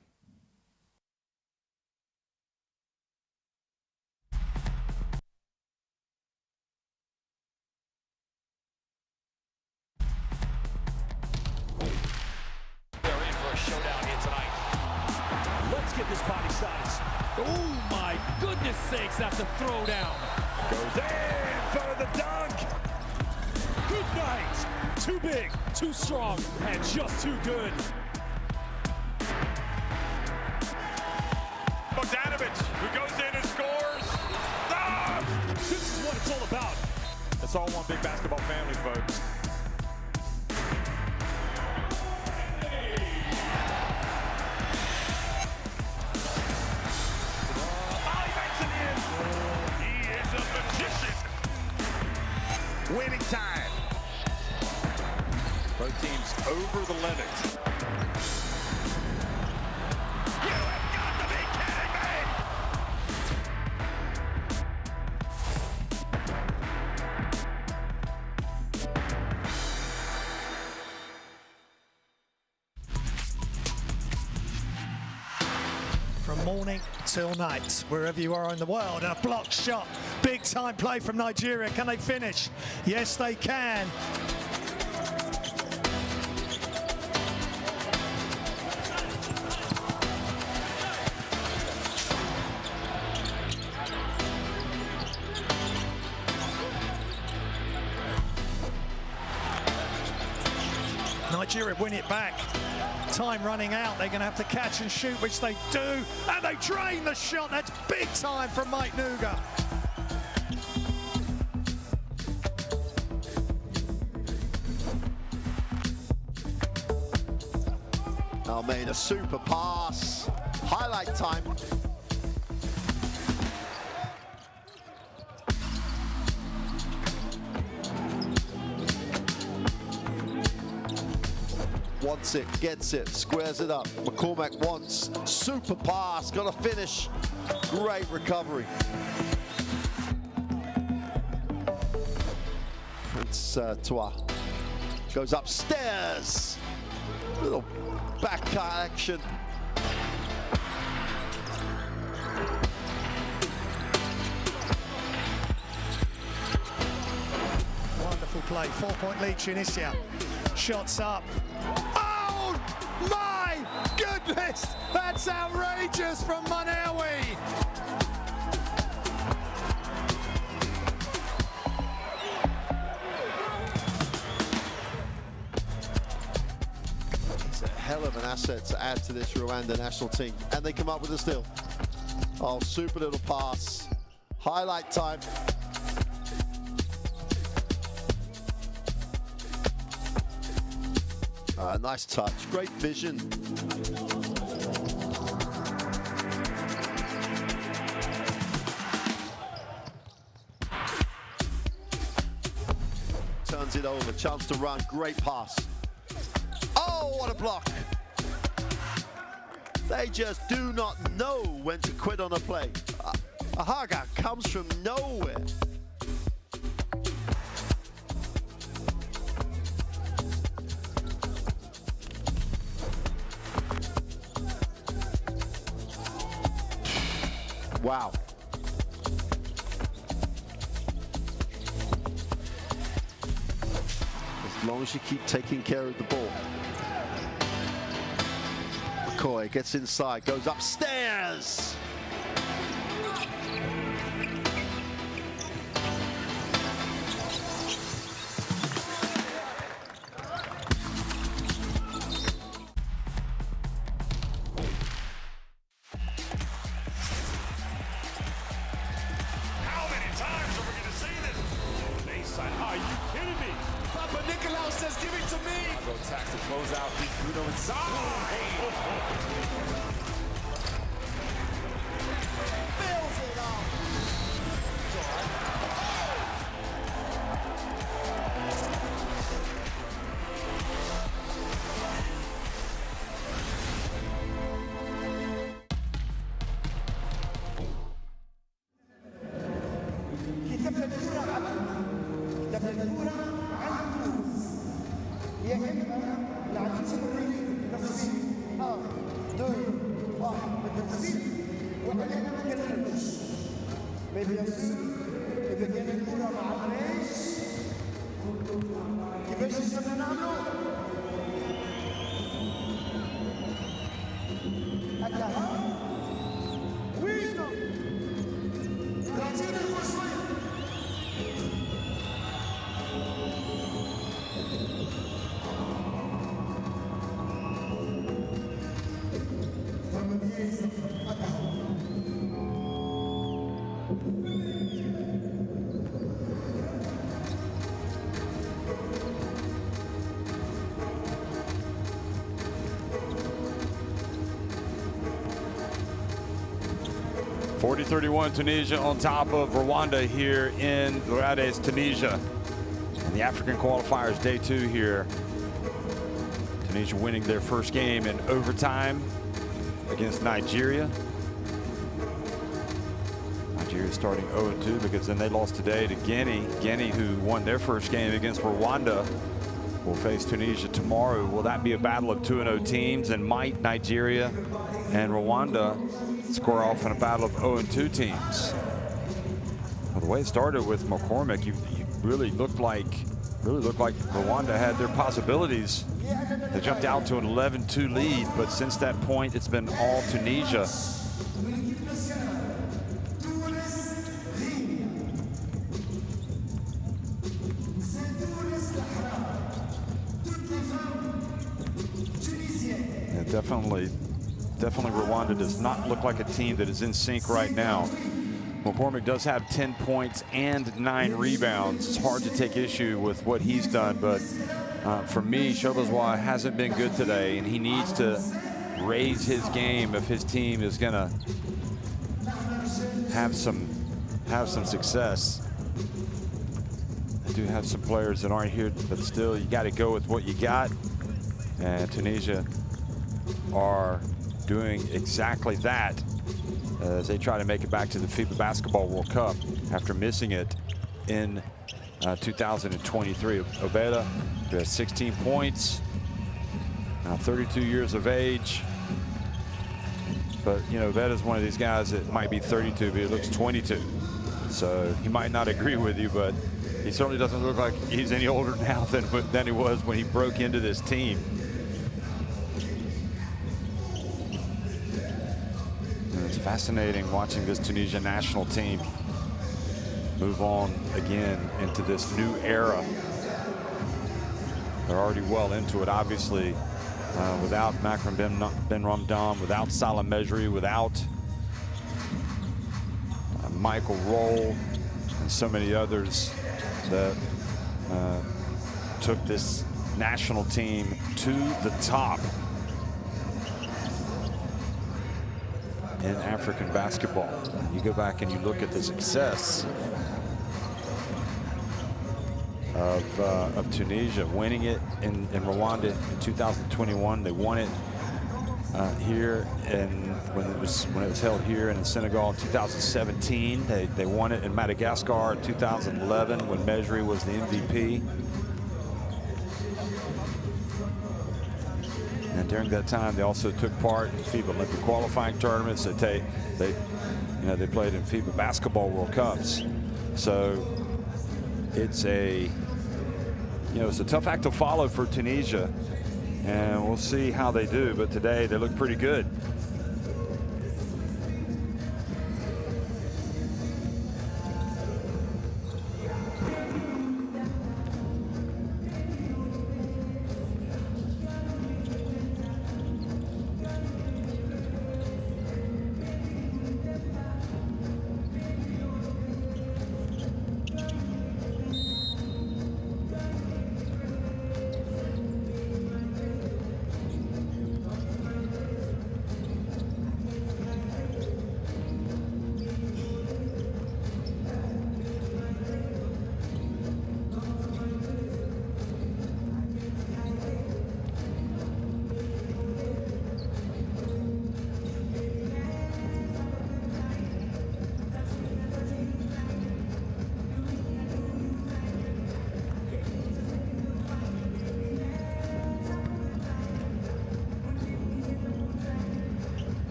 Speaker 3: Get this body size. Oh my goodness sakes, that's a throwdown.
Speaker 1: Goes in for the dunk.
Speaker 3: Good night. Too big, too strong, and just too good.
Speaker 4: Bogdanovic, who goes in and scores. Ah!
Speaker 3: This is what it's all about.
Speaker 1: It's all one big basketball family, folks.
Speaker 4: Winning time.
Speaker 1: Both teams over the limit.
Speaker 4: You have got to be kidding me!
Speaker 5: From morning till night, wherever you are in the world, and a blocked shot. Big time play from Nigeria. Can they finish? Yes, they can. Nigeria win it back. Time running out, they're going to have to catch and shoot, which they do, and they drain the shot. That's big time from Mike Nuga.
Speaker 6: Made a super pass. Highlight time. Wants it, gets it, squares it up. McCormack wants super pass, got to finish. Great recovery. It's Tua goes upstairs. Little back action.
Speaker 5: Wonderful play. 4-point lead, Tunisia. Shots up. Oh my goodness! That's outrageous from Manawi.
Speaker 6: Hell of an asset to add to this Rwanda national team, and they come up with a steal. Oh, super little pass. Highlight time. Nice touch, great vision. Turns it over, chance to run, great pass. Oh, what a block. They just do not know when to quit on a play. Ahaga comes from nowhere. Wow. As long as you keep taking care of the ball. McCoy gets inside, goes upstairs.
Speaker 3: How many times are we going to see this? Baseline. Are you kidding me? Papa Nicolau says, give it to me. I go tax to close out. Big Bruno inside.
Speaker 7: Fills it up. يا اما العجيز الرياضي تصفيق 1 2 1 بالتصفيق وعلينا ما نكلمش mais bien sûr إذا كان الكرة مع الريش كيفاش يصير نعملو هكا وينو تعطيني الفرصة
Speaker 1: 40-31 Tunisia on top of Rwanda here in Rwanda, Tunisia. And the African qualifiers day 2 here. Tunisia winning their first game in overtime against Nigeria. Nigeria starting 0-2 because then they lost today to Guinea. Guinea, who won their first game against Rwanda, will face Tunisia tomorrow. Will that be a battle of 2-0 teams? And might Nigeria and Rwanda score off in a battle of 0-2 teams? Well, the way it started with McCormick, you really looked like Rwanda had their possibilities. They jumped out to an 11-2 lead, but since that point, it's been all Tunisia. Definitely Rwanda does not look like a team that is in sync right now. McCormick does have 10 points and 9 rebounds. It's hard to take issue with what he's done, but for me, Shobozwa hasn't been good today, and he needs to raise his game if his team is going to have some success. They do have some players that aren't here, but still, you got to go with what you got. And Tunisia are doing exactly that as they try to make it back to the FIBA Basketball World Cup after missing it in 2023. Obeda, who has 16 points, now 32 years of age. But, you know, Obeda is one of these guys that might be 32, but he looks 22. So he might not agree with you, but he certainly doesn't look like he's any older now than he was when he broke into this team. Fascinating watching this Tunisia national team move on again into this new era. They're already well into it, obviously, without Makram Ben Ramdan, without Salah Mejri, without Michael Roll, and so many others that took this national team to the top in African basketball. You go back and you look at the success of Tunisia, winning it in Rwanda in 2021. They won it here, and when it was held here in Senegal in 2017. They won it in Madagascar in 2011 when Mejri was the MVP. And during that time, they also took part in FIBA Olympic qualifying tournaments. They played in FIBA Basketball World Cups. So it's a tough act to follow for Tunisia, and we'll see how they do. But today they look pretty good.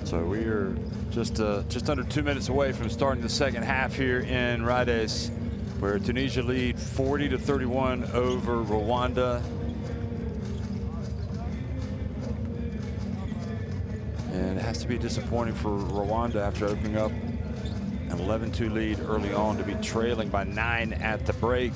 Speaker 1: So we are just under 2 minutes away from starting the second half here in Rades, where Tunisia lead 40-31 over Rwanda. And it has to be disappointing for Rwanda after opening up An 11-2 lead early on to be trailing by 9 at the break.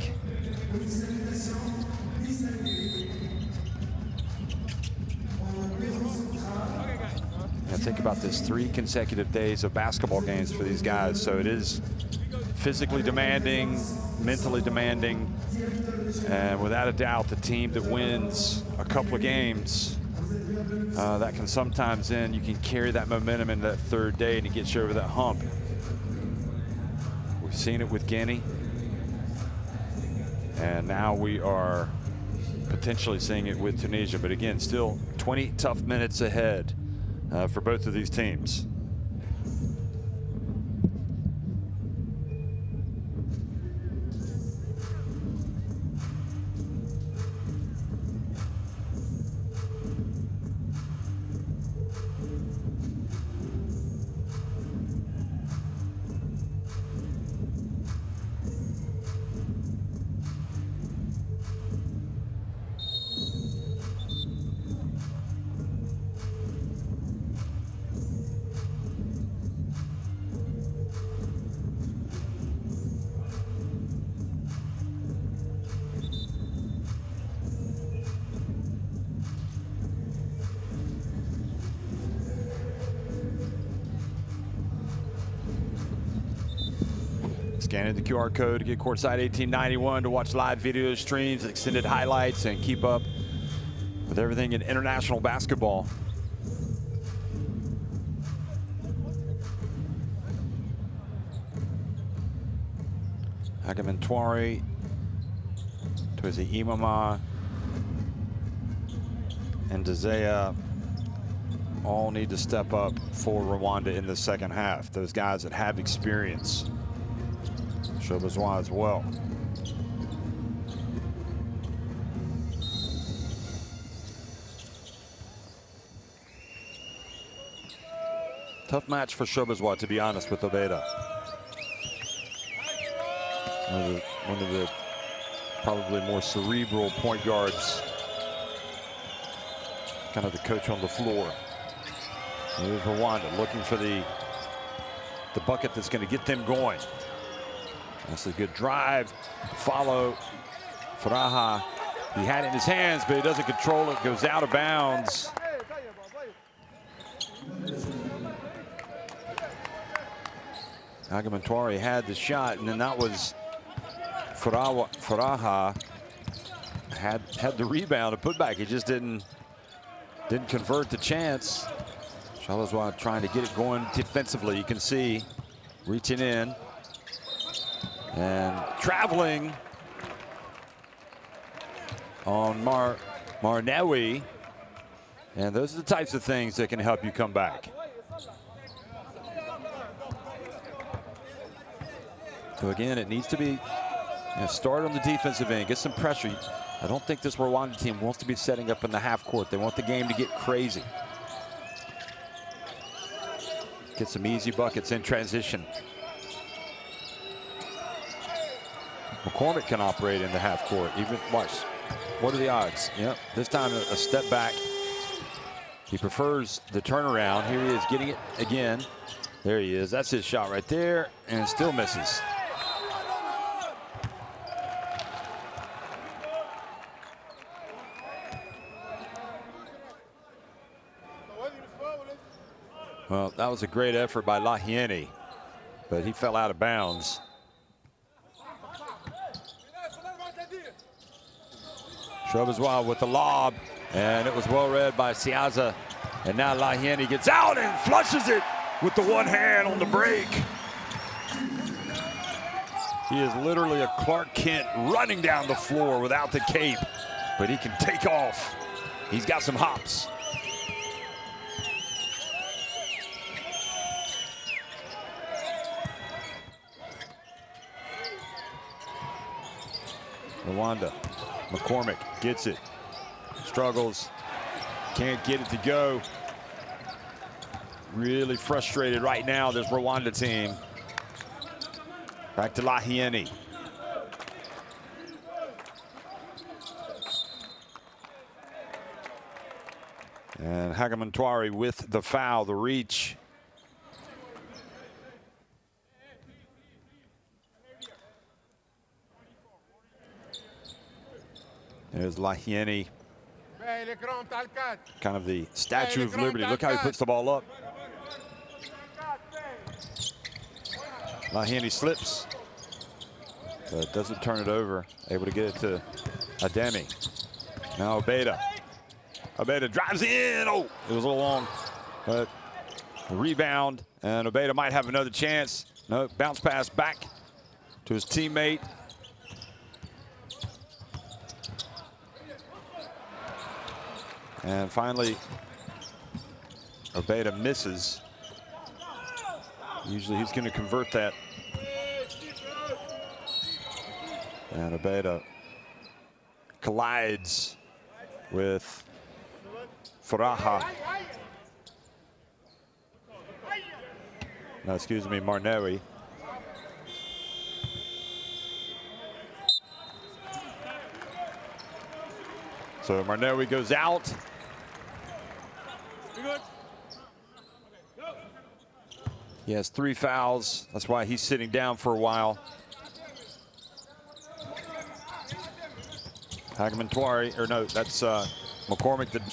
Speaker 1: And think about this, 3 consecutive days of basketball games for these guys. So it is physically demanding, mentally demanding, and without a doubt, the team that wins a couple of games, that can sometimes end. You can carry that momentum in that 3rd day and it gets you over that hump. We've seen it with Guinea, and now we are potentially seeing it with Tunisia. But again, still 20 tough minutes ahead for both of these teams. Scanning the QR code to get courtside 1891 to watch live video streams, extended highlights, and keep up with everything in international basketball. Agamentwari, Twizzy Imama, and Dezea all need to step up for Rwanda in the second half. Those guys that have experience. Shobazwa as well. Tough match for Shobazwa, to be honest, with Obeda. One of the probably more cerebral point guards. Kind of the coach on the floor. Here's Rwanda looking for the bucket that's going to get them going. That's a good drive. Follow. Faraha. He had it in his hands, but he doesn't control it. Goes out of bounds. Agamentwari had the shot, and then that was Faraha had the rebound and put back. He just didn't convert the chance. Shobazwa trying to get it going defensively. You can see reaching in. And traveling on Marnewi. And those are the types of things that can help you come back. So again, it needs to be start on the defensive end, get some pressure. I don't think this Rwanda team wants to be setting up in the half court. They want the game to get crazy. Get some easy buckets in transition. McCormick can operate in the half court. Even watch. What are the odds? Yep. This time a step back. He prefers the turnaround. Here he is getting it again. There he is. That's his shot right there, and still misses. Well, that was a great effort by Lahieni, but he fell out of bounds. Shobazwa with the lob, and it was well read by Siaza. And now Lahieni gets out and flushes it with the one hand on the break. He is literally a Clark Kent running down the floor without the cape, but he can take off. He's got some hops. Rwanda. McCormick gets it, struggles, can't get it to go. Really frustrated right now, this Rwanda team. Back to Lahieni. And Agamentwari with the foul, the reach. There's Lahieni, kind of the Statue of Liberty. Look how he puts the ball up. Lahieni slips, but doesn't turn it over. Able to get it to Ademi. Now Obeda. Obeda drives in. Oh, it was a little long, but the rebound, and Obeda might have another chance. No, bounce pass back to his teammate. And finally, Obeda misses. Usually he's going to convert that. And Obeda collides with Faraha. No, excuse me, Marnewi. So Marnewi goes out. He has 3 fouls. That's why he's sitting down for a while. Hagman-Twari, or no, that's McCormick that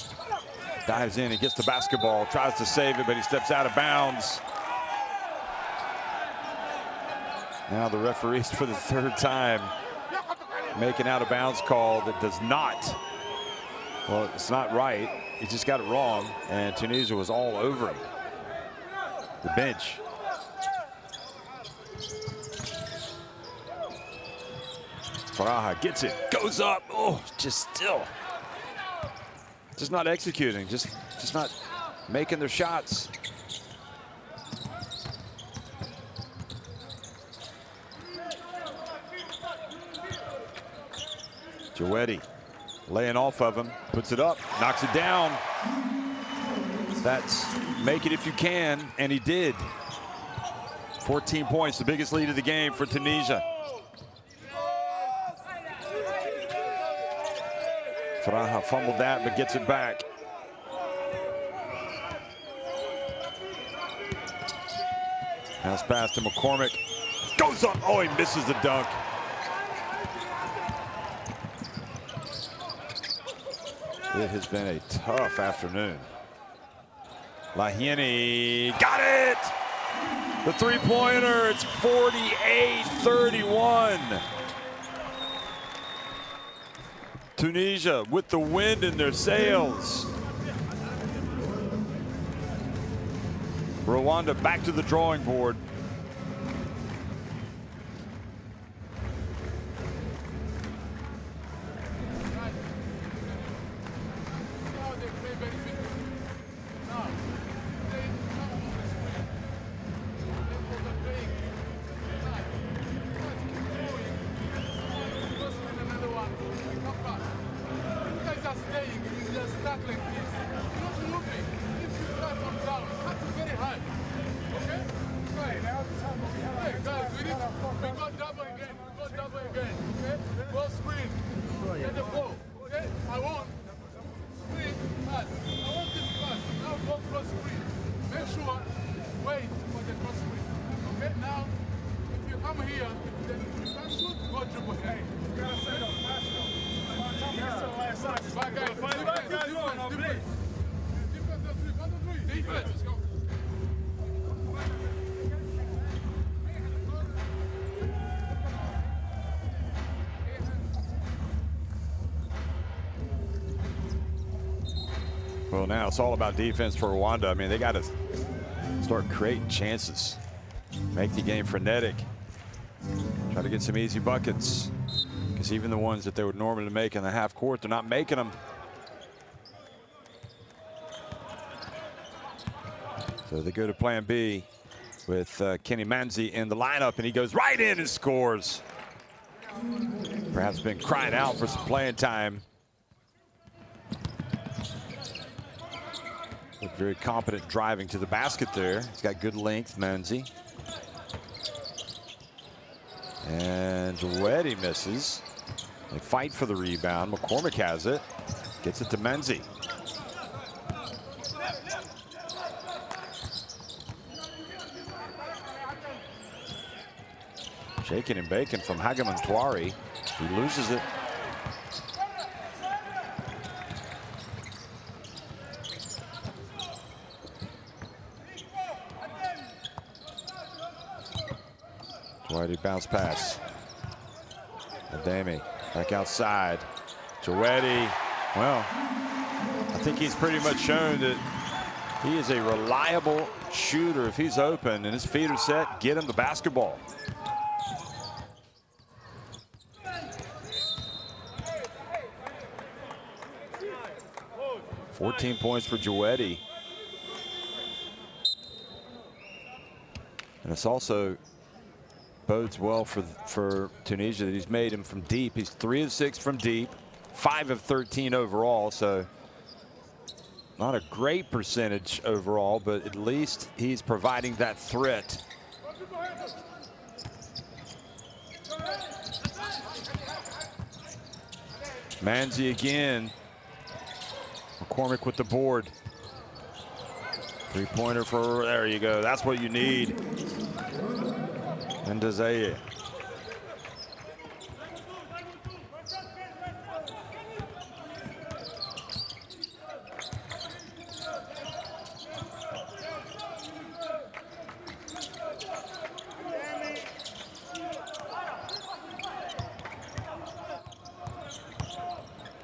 Speaker 1: dives in. He gets the basketball, tries to save it, but he steps out of bounds. Now the referees for the 3rd time make an out of bounds call that does not, well, it's not right. He just got it wrong, and Tunisia was all over him. The bench. Faraha gets it, goes up. Oh, just not executing, just not making their shots. Joetti laying off of him, puts it up, knocks it down. That's make it if you can, and he did. 14 points, the biggest lead of the game for Tunisia. Faraha fumbled that, but gets it back. Pass pass to McCormick. Goes up. Oh, he misses the dunk. It has been a tough afternoon. Lahieni got it! The three-pointer, it's 48-31. Tunisia with the wind in their sails. Rwanda back to the drawing board. Well, now it's all about defense for Rwanda. I mean, they got to start creating chances, make the game frenetic, try to get some easy buckets, because even the ones that they would normally make in the half court, they're not making them. So they go to plan B with Kenny Manzi in the lineup, and he goes right in and scores. Perhaps been crying out for some playing time. Looked very competent driving to the basket there. He's got good length, Manzi. And Joetti misses. They fight for the rebound. McCormick has it. Gets it to Manzi. Shaking and baking from Hagman-Twari. He loses it. Joetti bounce pass. Ademi back outside. Joetti, well, I think he's pretty much shown that he is a reliable shooter. If he's open and his feet are set, get him the basketball. $14 points for Joetti. And it's also bodes well for Tunisia that he's made him from deep. He's 3 of 6 from deep, 5 of 13 overall. So not a great percentage overall, but at least he's providing that threat. Manzi again. McCormick with the board. Three-pointer for, there you go. That's what you need. And Dezeye.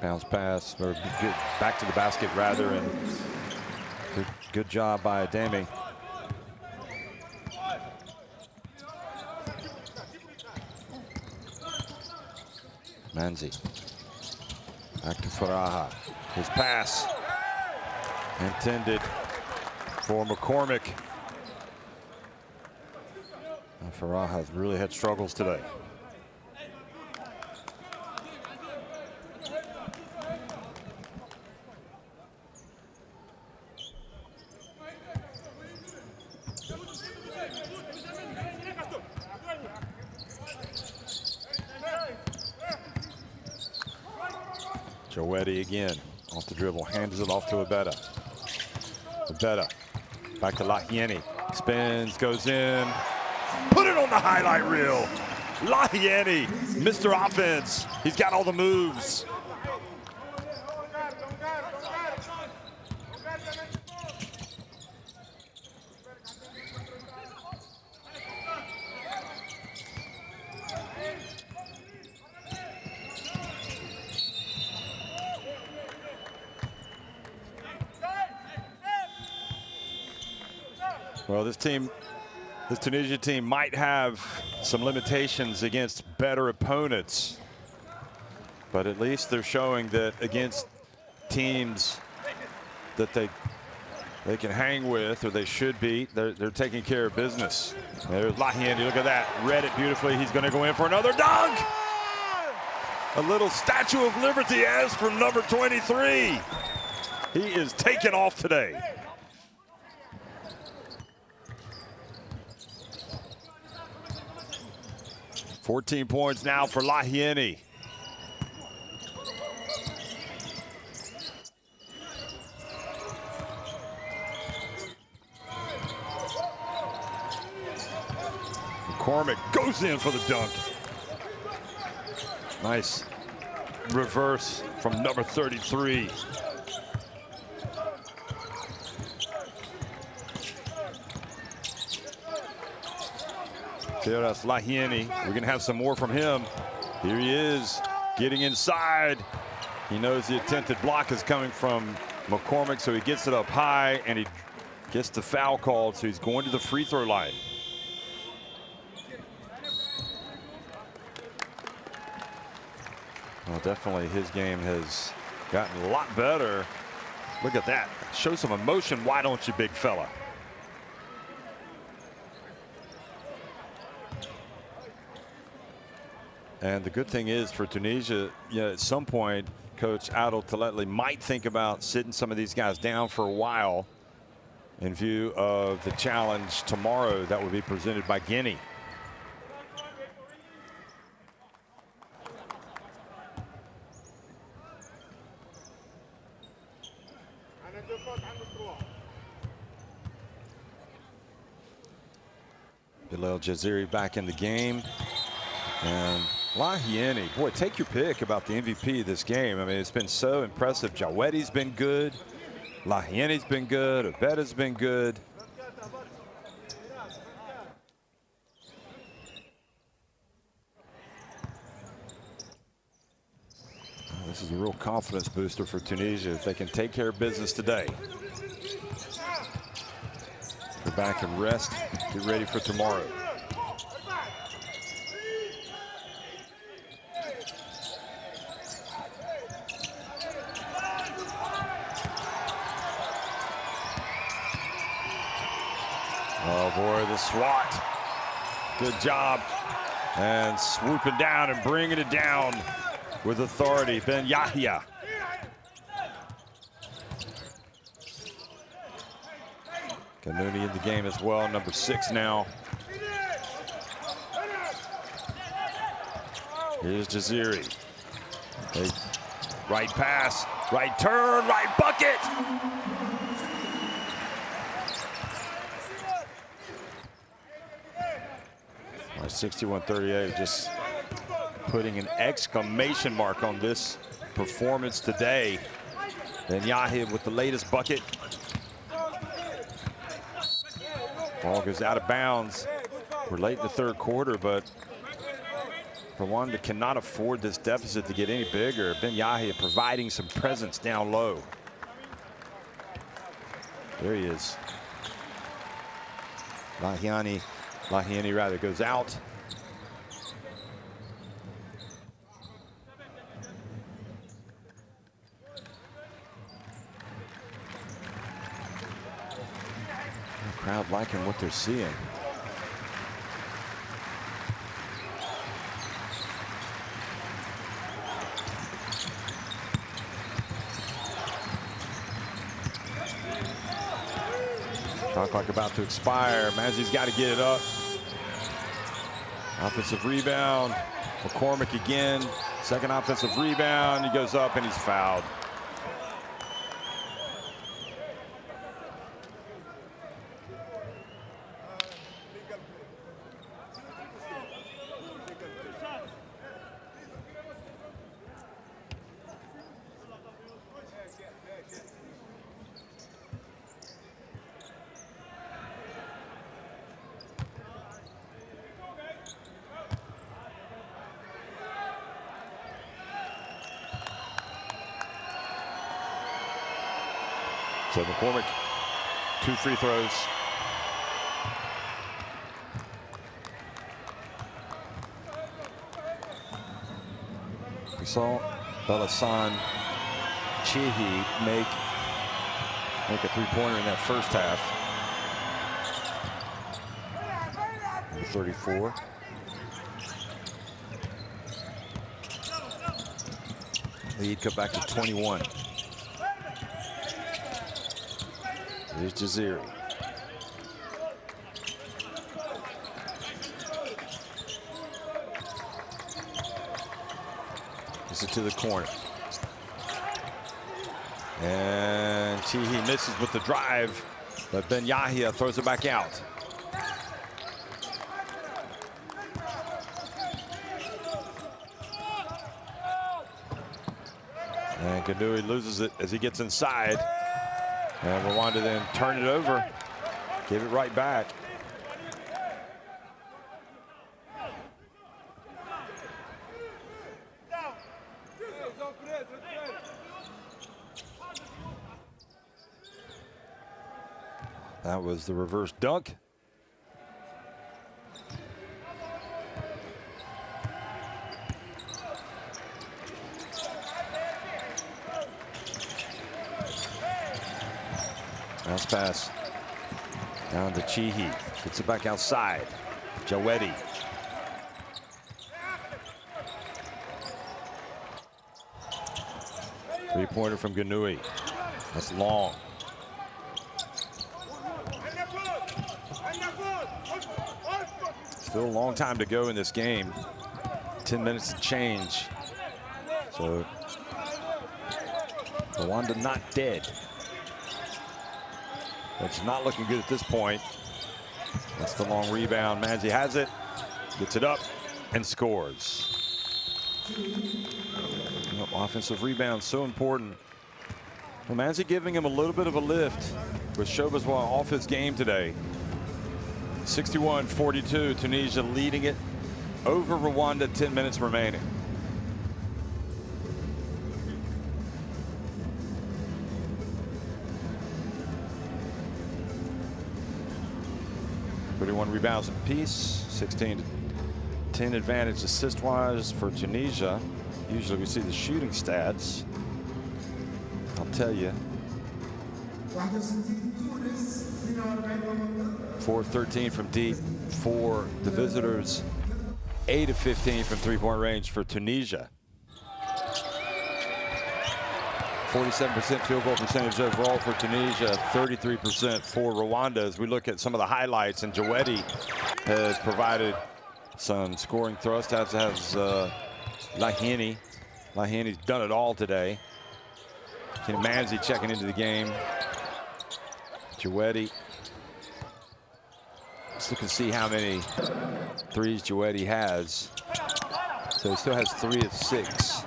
Speaker 1: Bounce pass, or good, back to the basket rather, and good job by Ademi. Manzi. Back to Faraha. His pass intended for McCormick. And Faraha has really had struggles today. Joetti again, off the dribble, hands it off to Abeta. Abeta, back to Lahieni, spins, goes in, put it on the highlight reel. Lahieni, Mr. Offense, he's got all the moves. Well, this Tunisia team might have some limitations against better opponents, but at least they're showing that against teams that they can hang with, or they should beat, they're taking care of business. There's Lahieni, look at that, read it beautifully. He's going to go in for another dunk. A little Statue of Liberty as from number 23. He is taking off today. $14 points now for Lahieni. McCormick goes in for the dunk. Nice reverse from number 33. Firas Lahieni, we're going to have some more from him. Here he is, getting inside. He knows the attempted block is coming from McCormick, so he gets it up high, and he gets the foul called, so he's going to the free throw line. Well, definitely his game has gotten a lot better. Look at that. Show some emotion, why don't you, big fella? And the good thing is for Tunisia, at some point, Coach Adel Taletli might think about sitting some of these guys down for a while in view of the challenge tomorrow that will be presented by Guinea. Bilal Jaziri back in the game. And Lahieni, boy, take your pick about the MVP of this game. I mean, it's been so impressive. Joetti's been good. Lahieni's been good. Abeta's been good. This is a real confidence booster for Tunisia if they can take care of business today. Go back and rest, get ready for tomorrow. Oh boy, the SWAT. Good job. And swooping down and bringing it down with authority. Ben Yahya. Kanuni in the game as well, number 6 now. Here's Jaziri. Right pass, right turn, right bucket. 61-38, just putting an exclamation mark on this performance today. Ben Yahya with the latest bucket. Ball goes out of bounds. We're late in the third quarter, but Rwanda cannot afford this deficit to get any bigger. Ben Yahya providing some presence down low. There he is. Lahiani rather goes out. The crowd liking what they're seeing. Shot clock about to expire. Manzi's got to get it up. Offensive rebound. McCormick again. Second offensive rebound. He goes up and he's fouled. So McCormick, 2 free throws. We saw Belasan Chihi make a three-pointer in that first half. Number 34. Lead cut back to 21. Here's Jaziri. Gets it to the corner. And Chihi misses with the drive, but Ben Yahya throws it back out. And Kanui loses it as he gets inside. And Rwanda then turn it over, give it right back. That was the reverse dunk. Bounce pass down to Chihi. Gets it back outside. Jawedi. Three-pointer from Ganui. That's long. Still a long time to go in this game. 10 minutes to change. So Rwanda not dead. It's not looking good at this point. That's the long rebound. Manzi has it, gets it up, and scores. Offensive rebound, so important. Well, Manzi giving him a little bit of a lift with Shobazwa off his game today. 61-42, Tunisia leading it over Rwanda, 10 minutes remaining. 31 rebounds apiece, 16-10 advantage assist-wise for Tunisia. Usually we see the shooting stats. I'll tell you. 4 of 13 from deep for the visitors. 8 of 15 from three-point range for Tunisia. 47% field goal percentage overall for Tunisia, 33% for Rwanda. As we look at some of the highlights, and Jawedi has provided some scoring thrust, as has Lahini. Lahini's done it all today. Manzi checking into the game. Jawedi. Let's look and see how many threes Jawedi has. So he still has 3 of 6.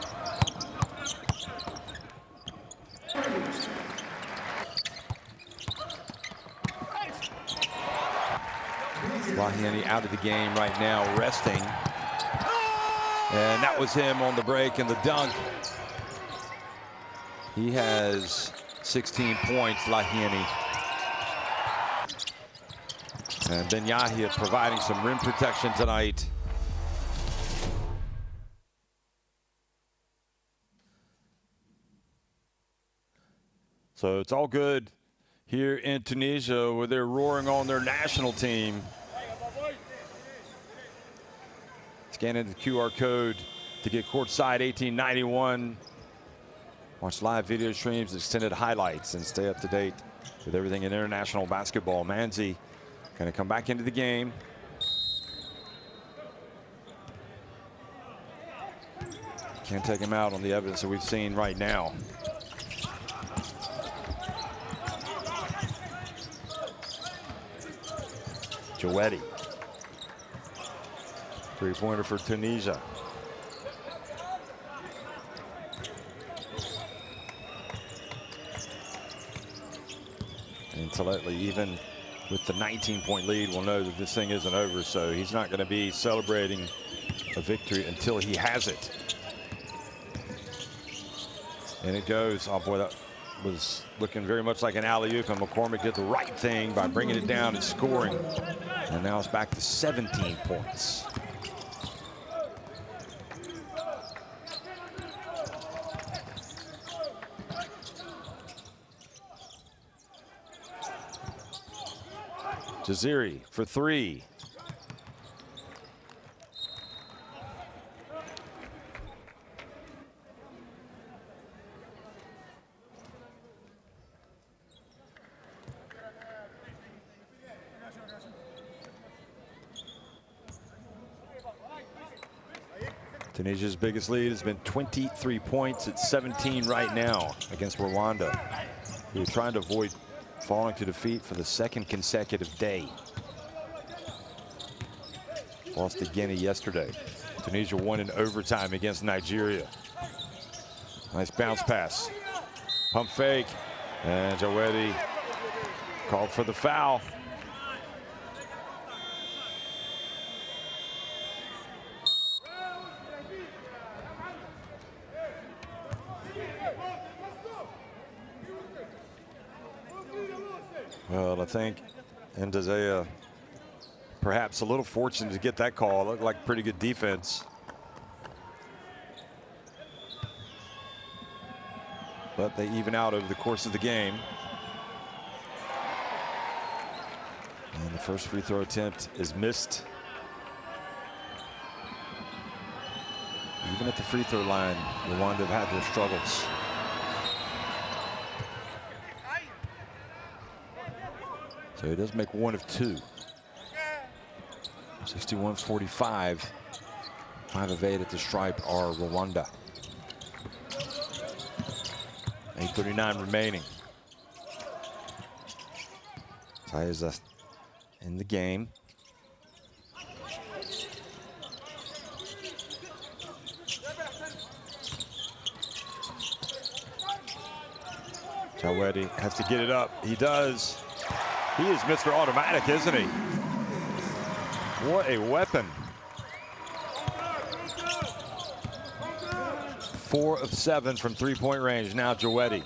Speaker 1: Lahini out of the game right now, resting. And that was him on the break and the dunk. He has 16 points, Lahini. And Ben Yahia providing some rim protection tonight. So it's all good here in Tunisia, where they're roaring on their national team. Scan in the QR code to get courtside 1891. Watch live video streams, extended highlights, and stay up to date with everything in international basketball. Manzi going to come back into the game. Can't take him out on the evidence that we've seen right now. Jawedi. Three-pointer for Tunisia. And Taletli, even with the 19-point lead, will know that this thing isn't over, so he's not going to be celebrating a victory until he has it. And it goes. Oh boy, that was looking very much like an alley-oop, and McCormick did the right thing by bringing it down and scoring. And now it's back to 17 points. Jaziri for 3. Tunisia's biggest lead has been 23 points. It's 17 right now against Rwanda, who are trying to avoid falling to defeat for the 2nd consecutive day. Lost to Guinea yesterday. Tunisia won in overtime against Nigeria. Nice bounce pass. Pump fake. And Jawedi called for the foul. Well, I think Ndazea perhaps a little fortunate to get that call. Looked like pretty good defense. But they even out over the course of the game. And the first free throw attempt is missed. Even at the free throw line, Rwanda have had their struggles. So he does make 1 of 2. 61-45. 5 of 8 at the stripe are Rwanda. 8:39 remaining. Taeza in the game. Jawedi has to get it up. He does. He is Mr. Automatic, isn't he? What a weapon. 4 of 7 from three-point range. Now Jawedi.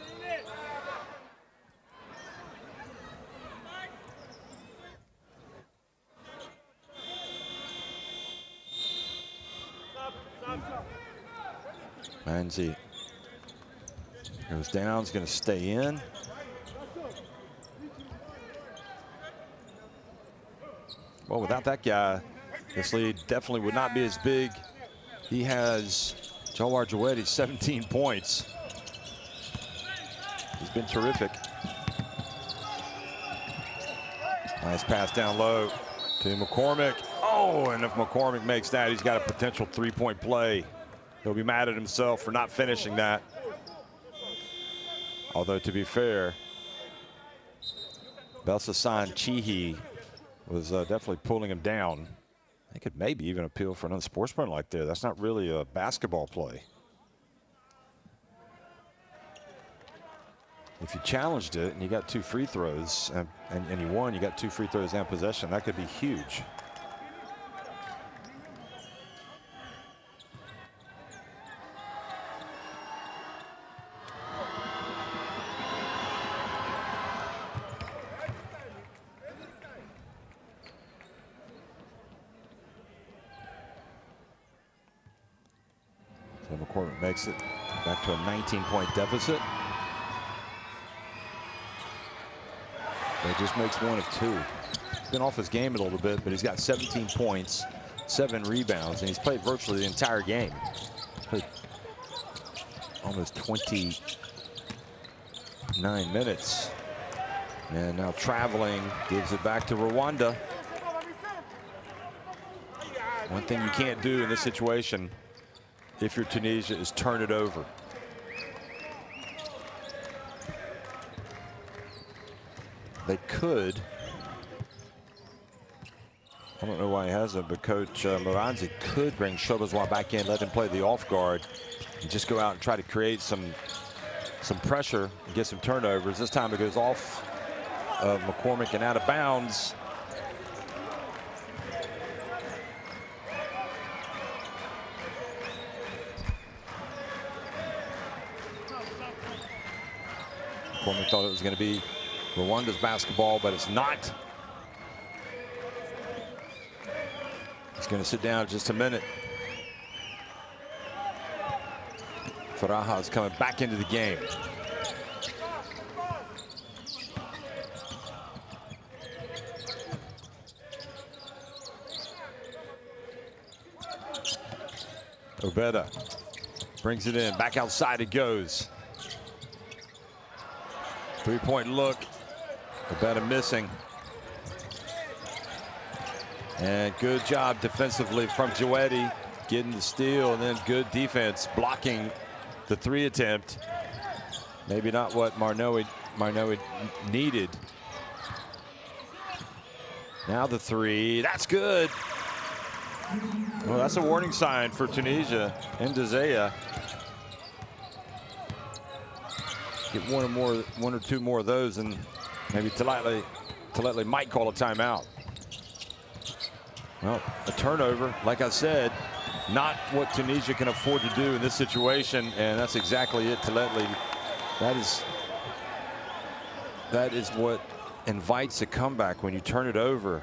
Speaker 1: Manzi goes down, is going to stay in. Well, without that guy, this lead definitely would not be as big. He has Jawar Jawedi, 17 points. He's been terrific. Nice pass down low to McCormick. Oh, and if McCormick makes that, he's got a potential three-point play. He'll be mad at himself for not finishing that. Although, to be fair, Belsasan Chihi was definitely pulling him down. They could maybe even appeal for an unsportsmanlike there. That's not really a basketball play. If you challenged it and you got 2 free throws and you won, you got 2 free throws and possession, that could be huge. So McCormick makes it back to a 19-point deficit. He just makes 1 of 2. He's been off his game a little bit, but he's got 17 points, 7 rebounds, and he's played virtually the entire game. He's played almost 29 minutes. And now traveling, gives it back to Rwanda. One thing you can't do in this situation, if you're Tunisia, is turn it over. They could. I don't know why he hasn't, but Coach Moranzi could bring Shobazwa back in, let him play the off guard, and just go out and try to create some pressure and get some turnovers. This time it goes off of McCormick and out of bounds. McCormick thought it was going to be Rwanda's basketball, but it's not. He's going to sit down just a minute. Faraha is coming back into the game. Obeda brings it in, back outside it goes. 3-point look. Obeda missing. And good job defensively from Jawedi, getting the steal, and then good defense blocking the 3 attempt. Maybe not what Marnoe needed. Now the 3, that's good. Well, that's a warning sign for Tunisia. Ndizea. Get one or two more of those, and maybe Taletli might call a timeout. Well, a turnover, like I said, not what Tunisia can afford to do in this situation, and that's exactly it. Taletli, that is what invites a comeback, when you turn it over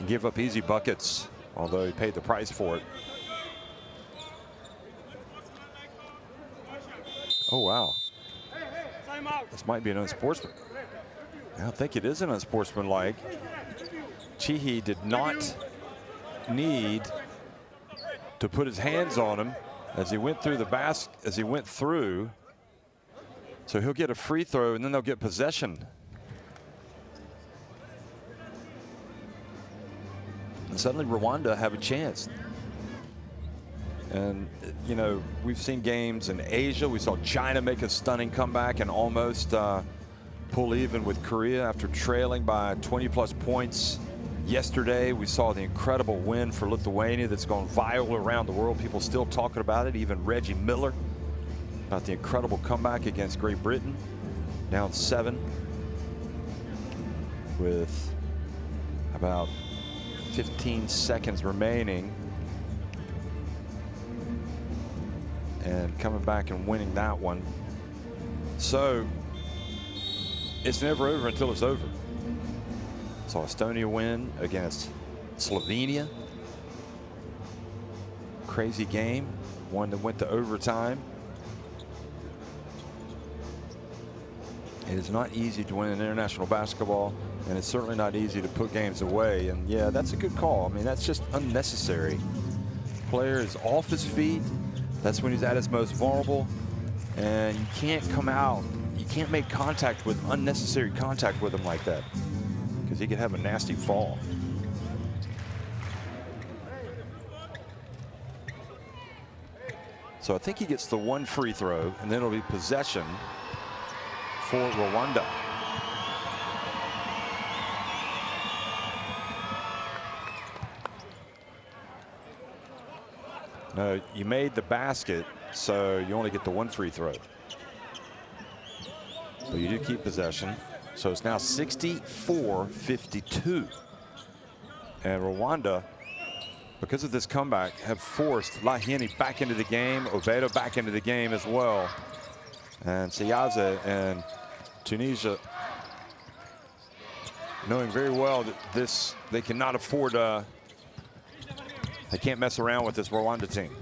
Speaker 1: and give up easy buckets, although he paid the price for it. Oh, wow. This might be an unsportsman. I don't think it is an unsportsmanlike. Chihi did not need to put his hands on him as he went through the basket, as he went through. So he'll get a free throw, and then they'll get possession. And suddenly Rwanda have a chance. And, you know, we've seen games in Asia. We saw China make a stunning comeback and almost pull even with Korea after trailing by 20+ points. Yesterday, we saw the incredible win for Lithuania that's gone viral around the world. People still talking about it, even Reggie Miller, about the incredible comeback against Great Britain. Down 7 with about 15 seconds remaining. And coming back and winning that one. So it's never over until it's over. Saw Estonia win against Slovenia. crazy game, one that went to overtime. It is not easy to win in international basketball, and it's certainly not easy to put games away. And yeah, that's a good call. I mean, that's just unnecessary. Player is off his feet. That's when he's at his most vulnerable, and you can't come out. You can't make contact with unnecessary contact with him like that, because he could have a nasty fall. So I think he gets the one free throw, and then it'll be possession for Rwanda. No, you made the basket, so you only get the one free throw. But you do keep possession. So it's now 64-52. And Rwanda, because of this comeback, have forced Lahini back into the game, Obeda back into the game as well. And Siyaze and Tunisia knowing very well that they cannot afford they can't mess around with this Rwanda team.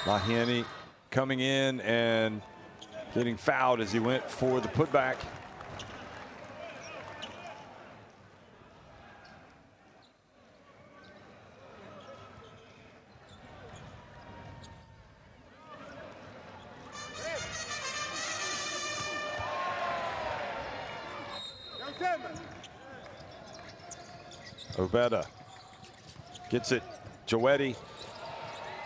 Speaker 1: Lahini coming in and getting fouled as he went for the putback. Obeda gets it. Joetti.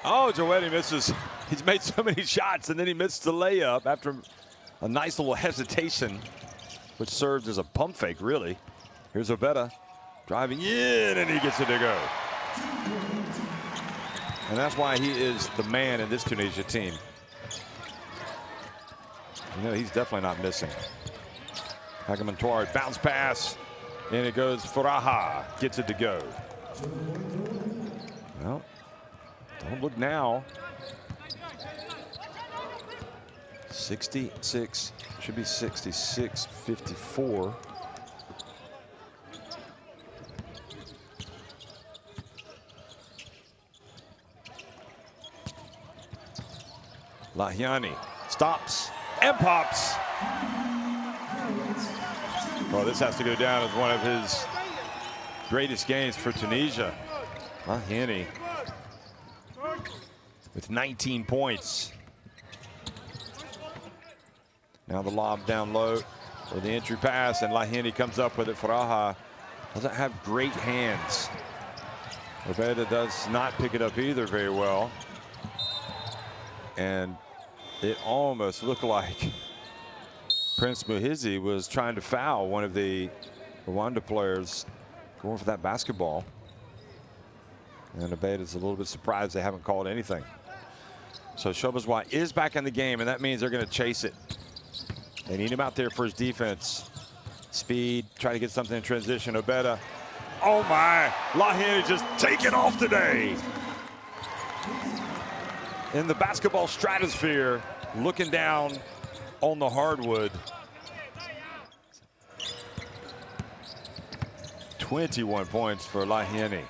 Speaker 1: Oh, Joetti misses. He's made so many shots, and then he missed the layup after a nice little hesitation, which served as a pump fake, really. Here's Obeda driving in, and he gets it to go. And that's why he is the man in this Tunisia team. You know, he's definitely not missing. Hakamantwari, bounce pass. And it goes, Faraha gets it to go. Well, don't look now. 66, should be 66-54. Lahiani stops and pops. Well, this has to go down as one of his greatest games for Tunisia. Lahini with 19 points. Now the lob down low for the entry pass, and Lahini comes up with it. Faraha doesn't have great hands. Obeda does not pick it up either very well. And it almost looked like Prince Muhizi was trying to foul one of the Rwanda players going for that basketball. And Obeda's a little bit surprised they haven't called anything. So Shobazwa is back in the game, and that means they're going to chase it. They need him out there for his defense. Speed, try to get something in transition. Obeda. Oh my, Lahini just taking off today. In the basketball stratosphere, looking down on the hardwood. 21 points for Lahini.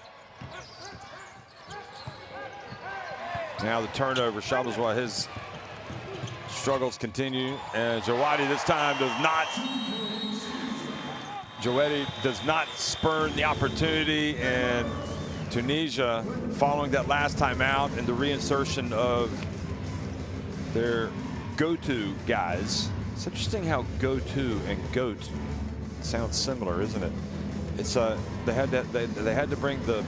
Speaker 1: Now the turnover. Shabazwa, his struggles continue, and Joetti this time does not. Joetti does not spurn the opportunity, and Tunisia, following that last time out and the reinsertion of their go-to guys. It's interesting how go-to and goat sounds similar, isn't it? It's they had to bring the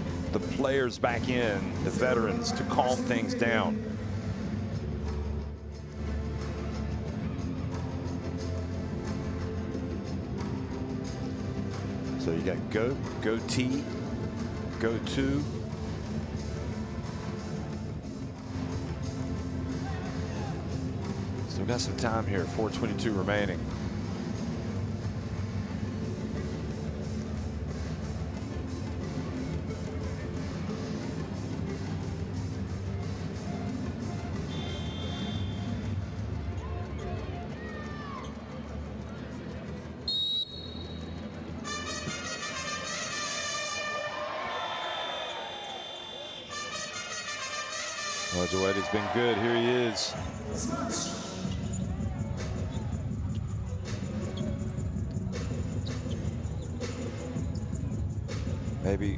Speaker 1: players back in, the veterans, to calm things down. So you got goat, goatee, go-to. Still got some time here, 4:22 remaining. Well, Joetti's been good. Here he is. Maybe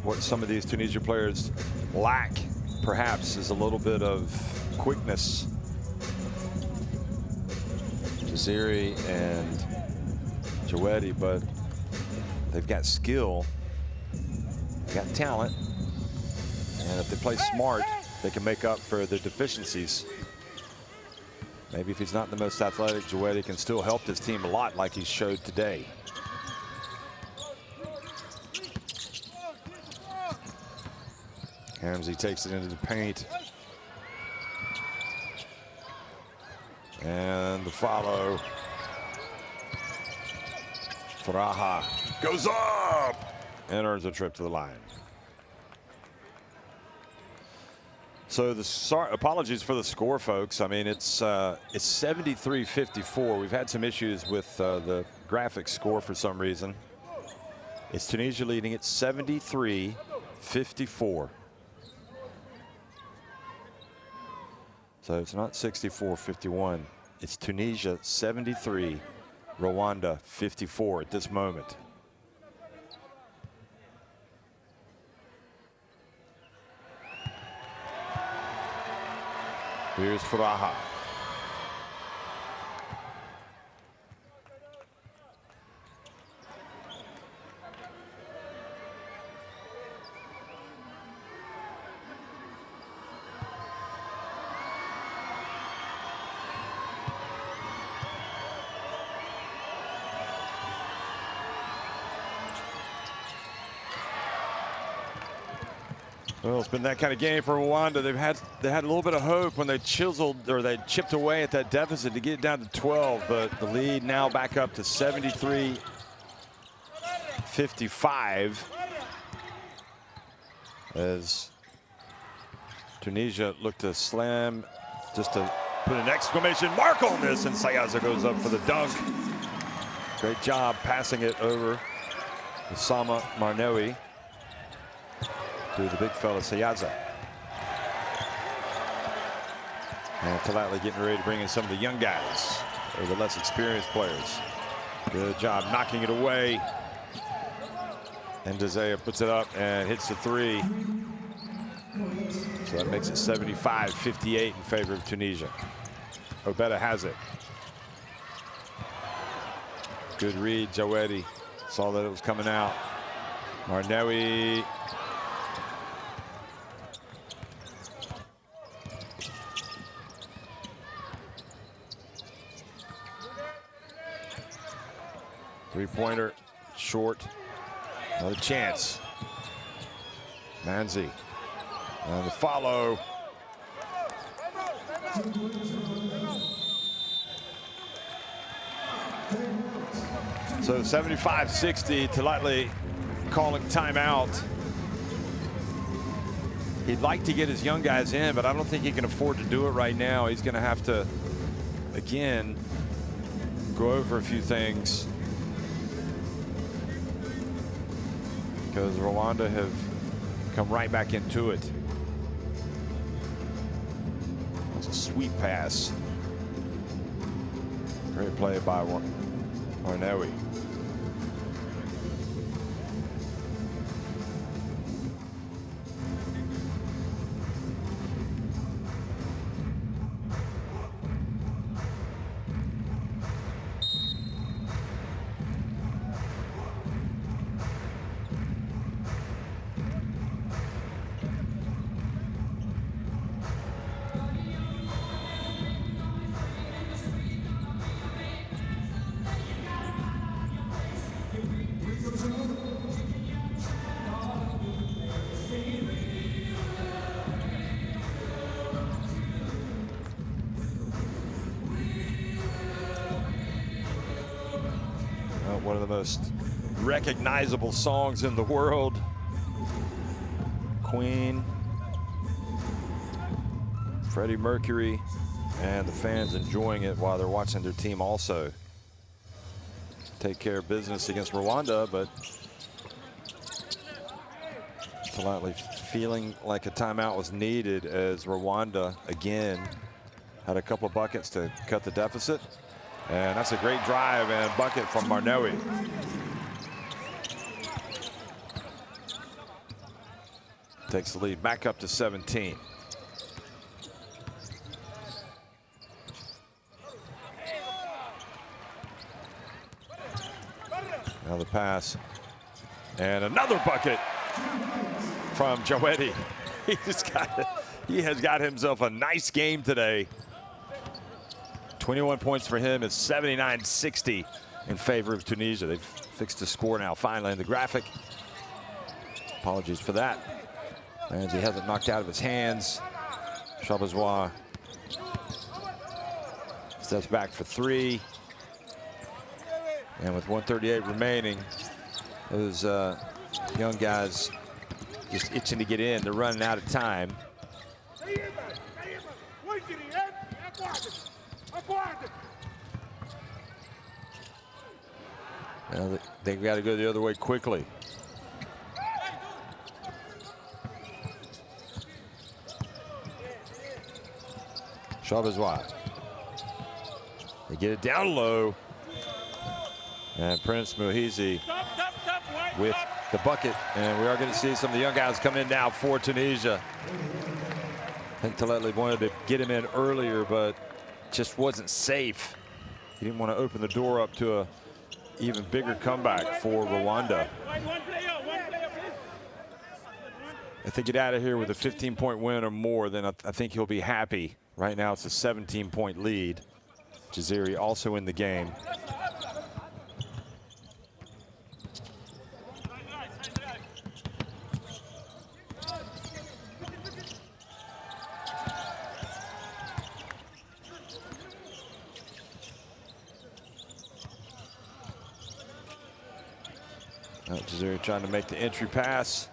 Speaker 1: what some of these Tunisia players lack, perhaps, is a little bit of quickness. Jaziri and Joetti, but they've got skill, they've got talent, and if they play smart, they can make up for their deficiencies. Maybe if he's not the most athletic, Joetti can still help this team a lot like he showed today. Ramsey takes it into the paint. And the follow. Faraha goes up and earns a trip to the line. So apologies for the score, folks. I mean, it's 73-54. We've had some issues with the graphics score for some reason. It's Tunisia leading at 73-54. So it's not 64-51. It's Tunisia 73, Rwanda 54 at this moment. Here's Faraha. Well, it's been that kind of game for Rwanda. They had a little bit of hope when they chipped away at that deficit to get it down to 12, but the lead now back up to 73-55 as Tunisia looked to slam, just to put an exclamation mark on this, and Sayaza goes up for the dunk. Great job passing it over to Sama Marnoui. To the big fella, Sayaza. And Talatli getting ready to bring in some of the young guys, or the less experienced players. Good job knocking it away. And Dezea puts it up and hits the three. So that makes it 75-58 in favor of Tunisia. Obeta has it. Good read, Joetti. Saw that it was coming out. Marnoui. Three-pointer, short, another chance. Manzi, and the follow. So 75-60, Talatli calling timeout. He'd like to get his young guys in, but I don't think he can afford to do it right now. He's going to have to, again, go over a few things. Because Rwanda have come right back into it. That's a sweet pass. Great play by Marnoui. One of the most recognizable songs in the world. Queen, Freddie Mercury, and the fans enjoying it while they're watching their team also take care of business against Rwanda, but Politely feeling like a timeout was needed as Rwanda again had a couple of buckets to cut the deficit. And that's a great drive and bucket from Marnowi. Takes the lead back up to 17. Now the pass. And another bucket from Joetti. He has got himself a nice game today. 21 points for him. It's 79-60 in favor of Tunisia. They've fixed the score now finally in the graphic. Apologies for that. And he has it knocked out of his hands. Chabazois steps back for three. And with 138 remaining, those young guys just itching to get in. They're running out of time. Well, they've got to go the other way quickly. Chabazois. They get it down low. And Prince Muhizi with the bucket. And we are going to see some of the young guys come in now for Tunisia. I think Taletli wanted to get him in earlier, but just wasn't safe. He didn't want to open the door up to a even bigger comeback for Rwanda. If they get out of here with a 15-point win or more, then I think he'll be happy. Right now it's a 17-point lead. Jaziri also in the game. Jaziri trying to make the entry pass.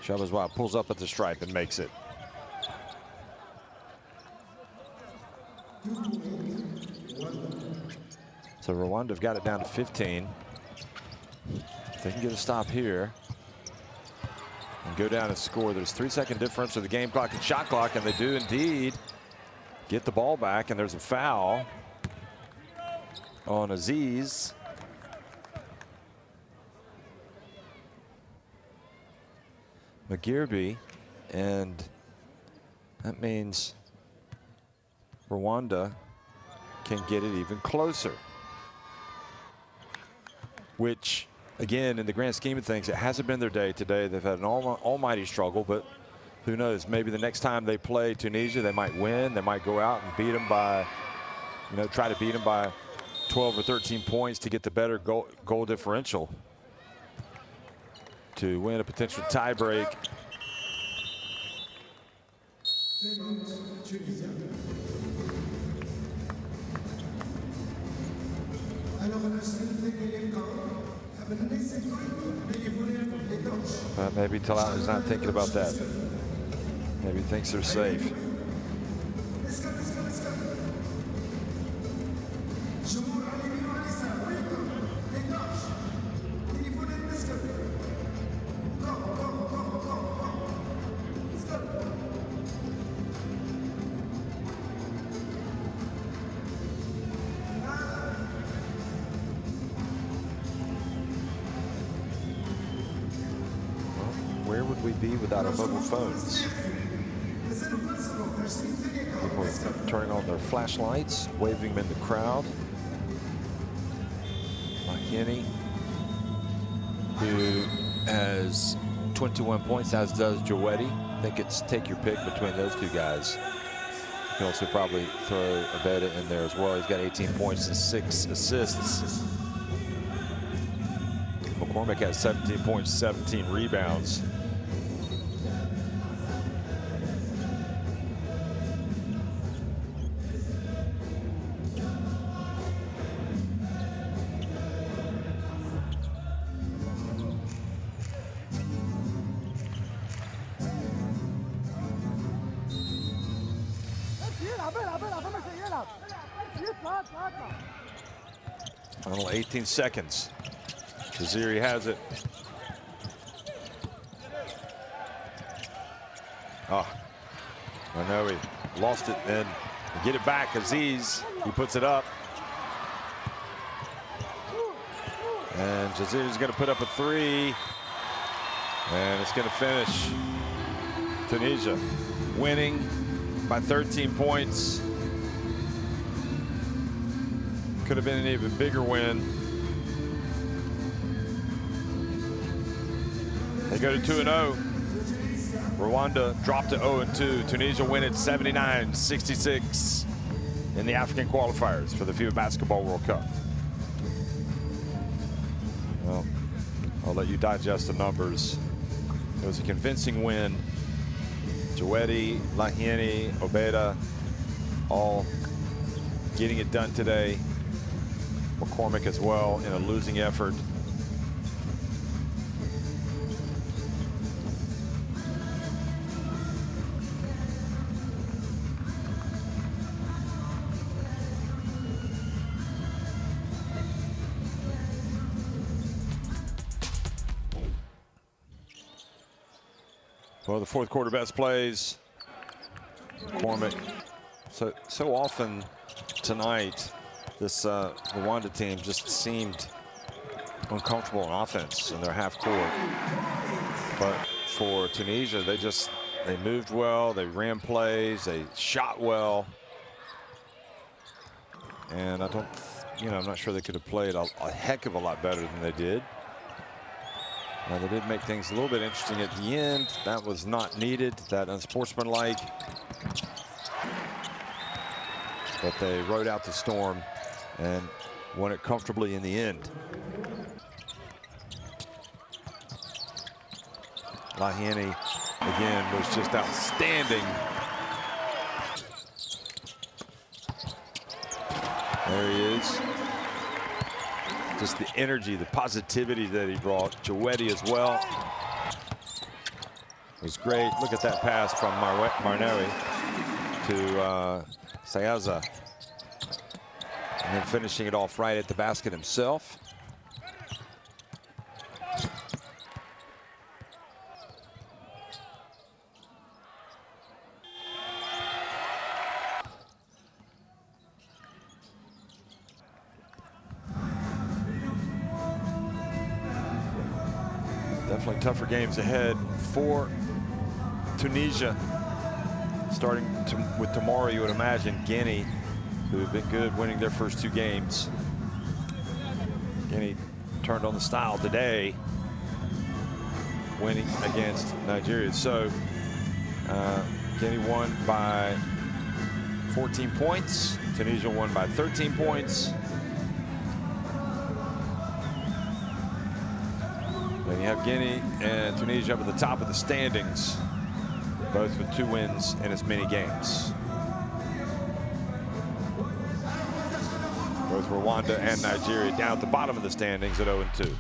Speaker 1: Chabazois pulls up at the stripe and makes it. So Rwanda have got it down to 15. If they can get a stop here and go down and score, there's 3-second difference of the game clock and shot clock, and they do indeed get the ball back, and there's a foul on Aziz. McGearby, and that means Rwanda can get it even closer, which again, in the grand scheme of things, it hasn't been their day today. They've had an almighty struggle, but who knows, maybe the next time they play Tunisia, they might win. They might go out and beat them by, try to beat them by 12 or 13 points to get the better goal differential to win a potential tiebreak. But maybe Talat is not thinking about that. Maybe he thinks they're safe. Where would we be without our mobile phones? People are turning on their flashlights, waving them in the crowd. Mahini, who has 21 points, as does Joetti. I think it's take your pick between those two guys. You can also probably throw Abeda in there as well. He's got 18 points and 6 assists. McCormick has 17 points, 17 rebounds. Final 18 seconds. Jaziri has it. I know he lost it, and get it back. Aziz, he puts it up. And Jaziri's going to put up a three. And it's going to finish. Tunisia winning by 13 points. Could have been an even bigger win. They go to 2-0. Rwanda dropped to 0-2. Tunisia win at 79-66 in the African qualifiers for the FIBA Basketball World Cup. Well, I'll let you digest the numbers. It was a convincing win. Jawedi, Lahieni, Obeda, all getting it done today. McCormick as well in a losing effort. Well, the fourth quarter best plays. McCormick. So often tonight, this Rwanda team just seemed uncomfortable on offense in their half court. But for Tunisia, they moved well, they ran plays, they shot well. And I'm not sure they could have played a heck of a lot better than they did. They did make things a little bit interesting at the end. That was not needed, that unsportsmanlike. But they rode out the storm and won it comfortably in the end. Lahieni, again, was just outstanding. There he is. Just the energy, the positivity that he brought. Jawedi as well. It was great. Look at that pass from Marnewi to Sayaza. And then finishing it off right at the basket himself. Definitely tougher games ahead for Tunisia. Starting with tomorrow, you would imagine Guinea, who have been good winning their first two games. Guinea turned on the style today, winning against Nigeria. So Guinea won by 14 points. Tunisia won by 13 points. Then you have Guinea and Tunisia up at the top of the standings, both with 2 wins in as many games. Both Rwanda and Nigeria down at the bottom of the standings at 0-2.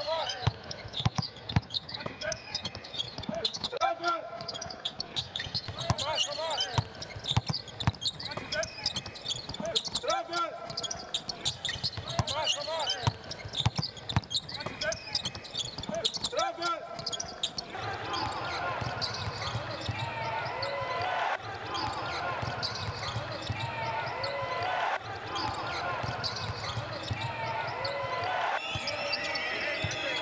Speaker 2: الراحة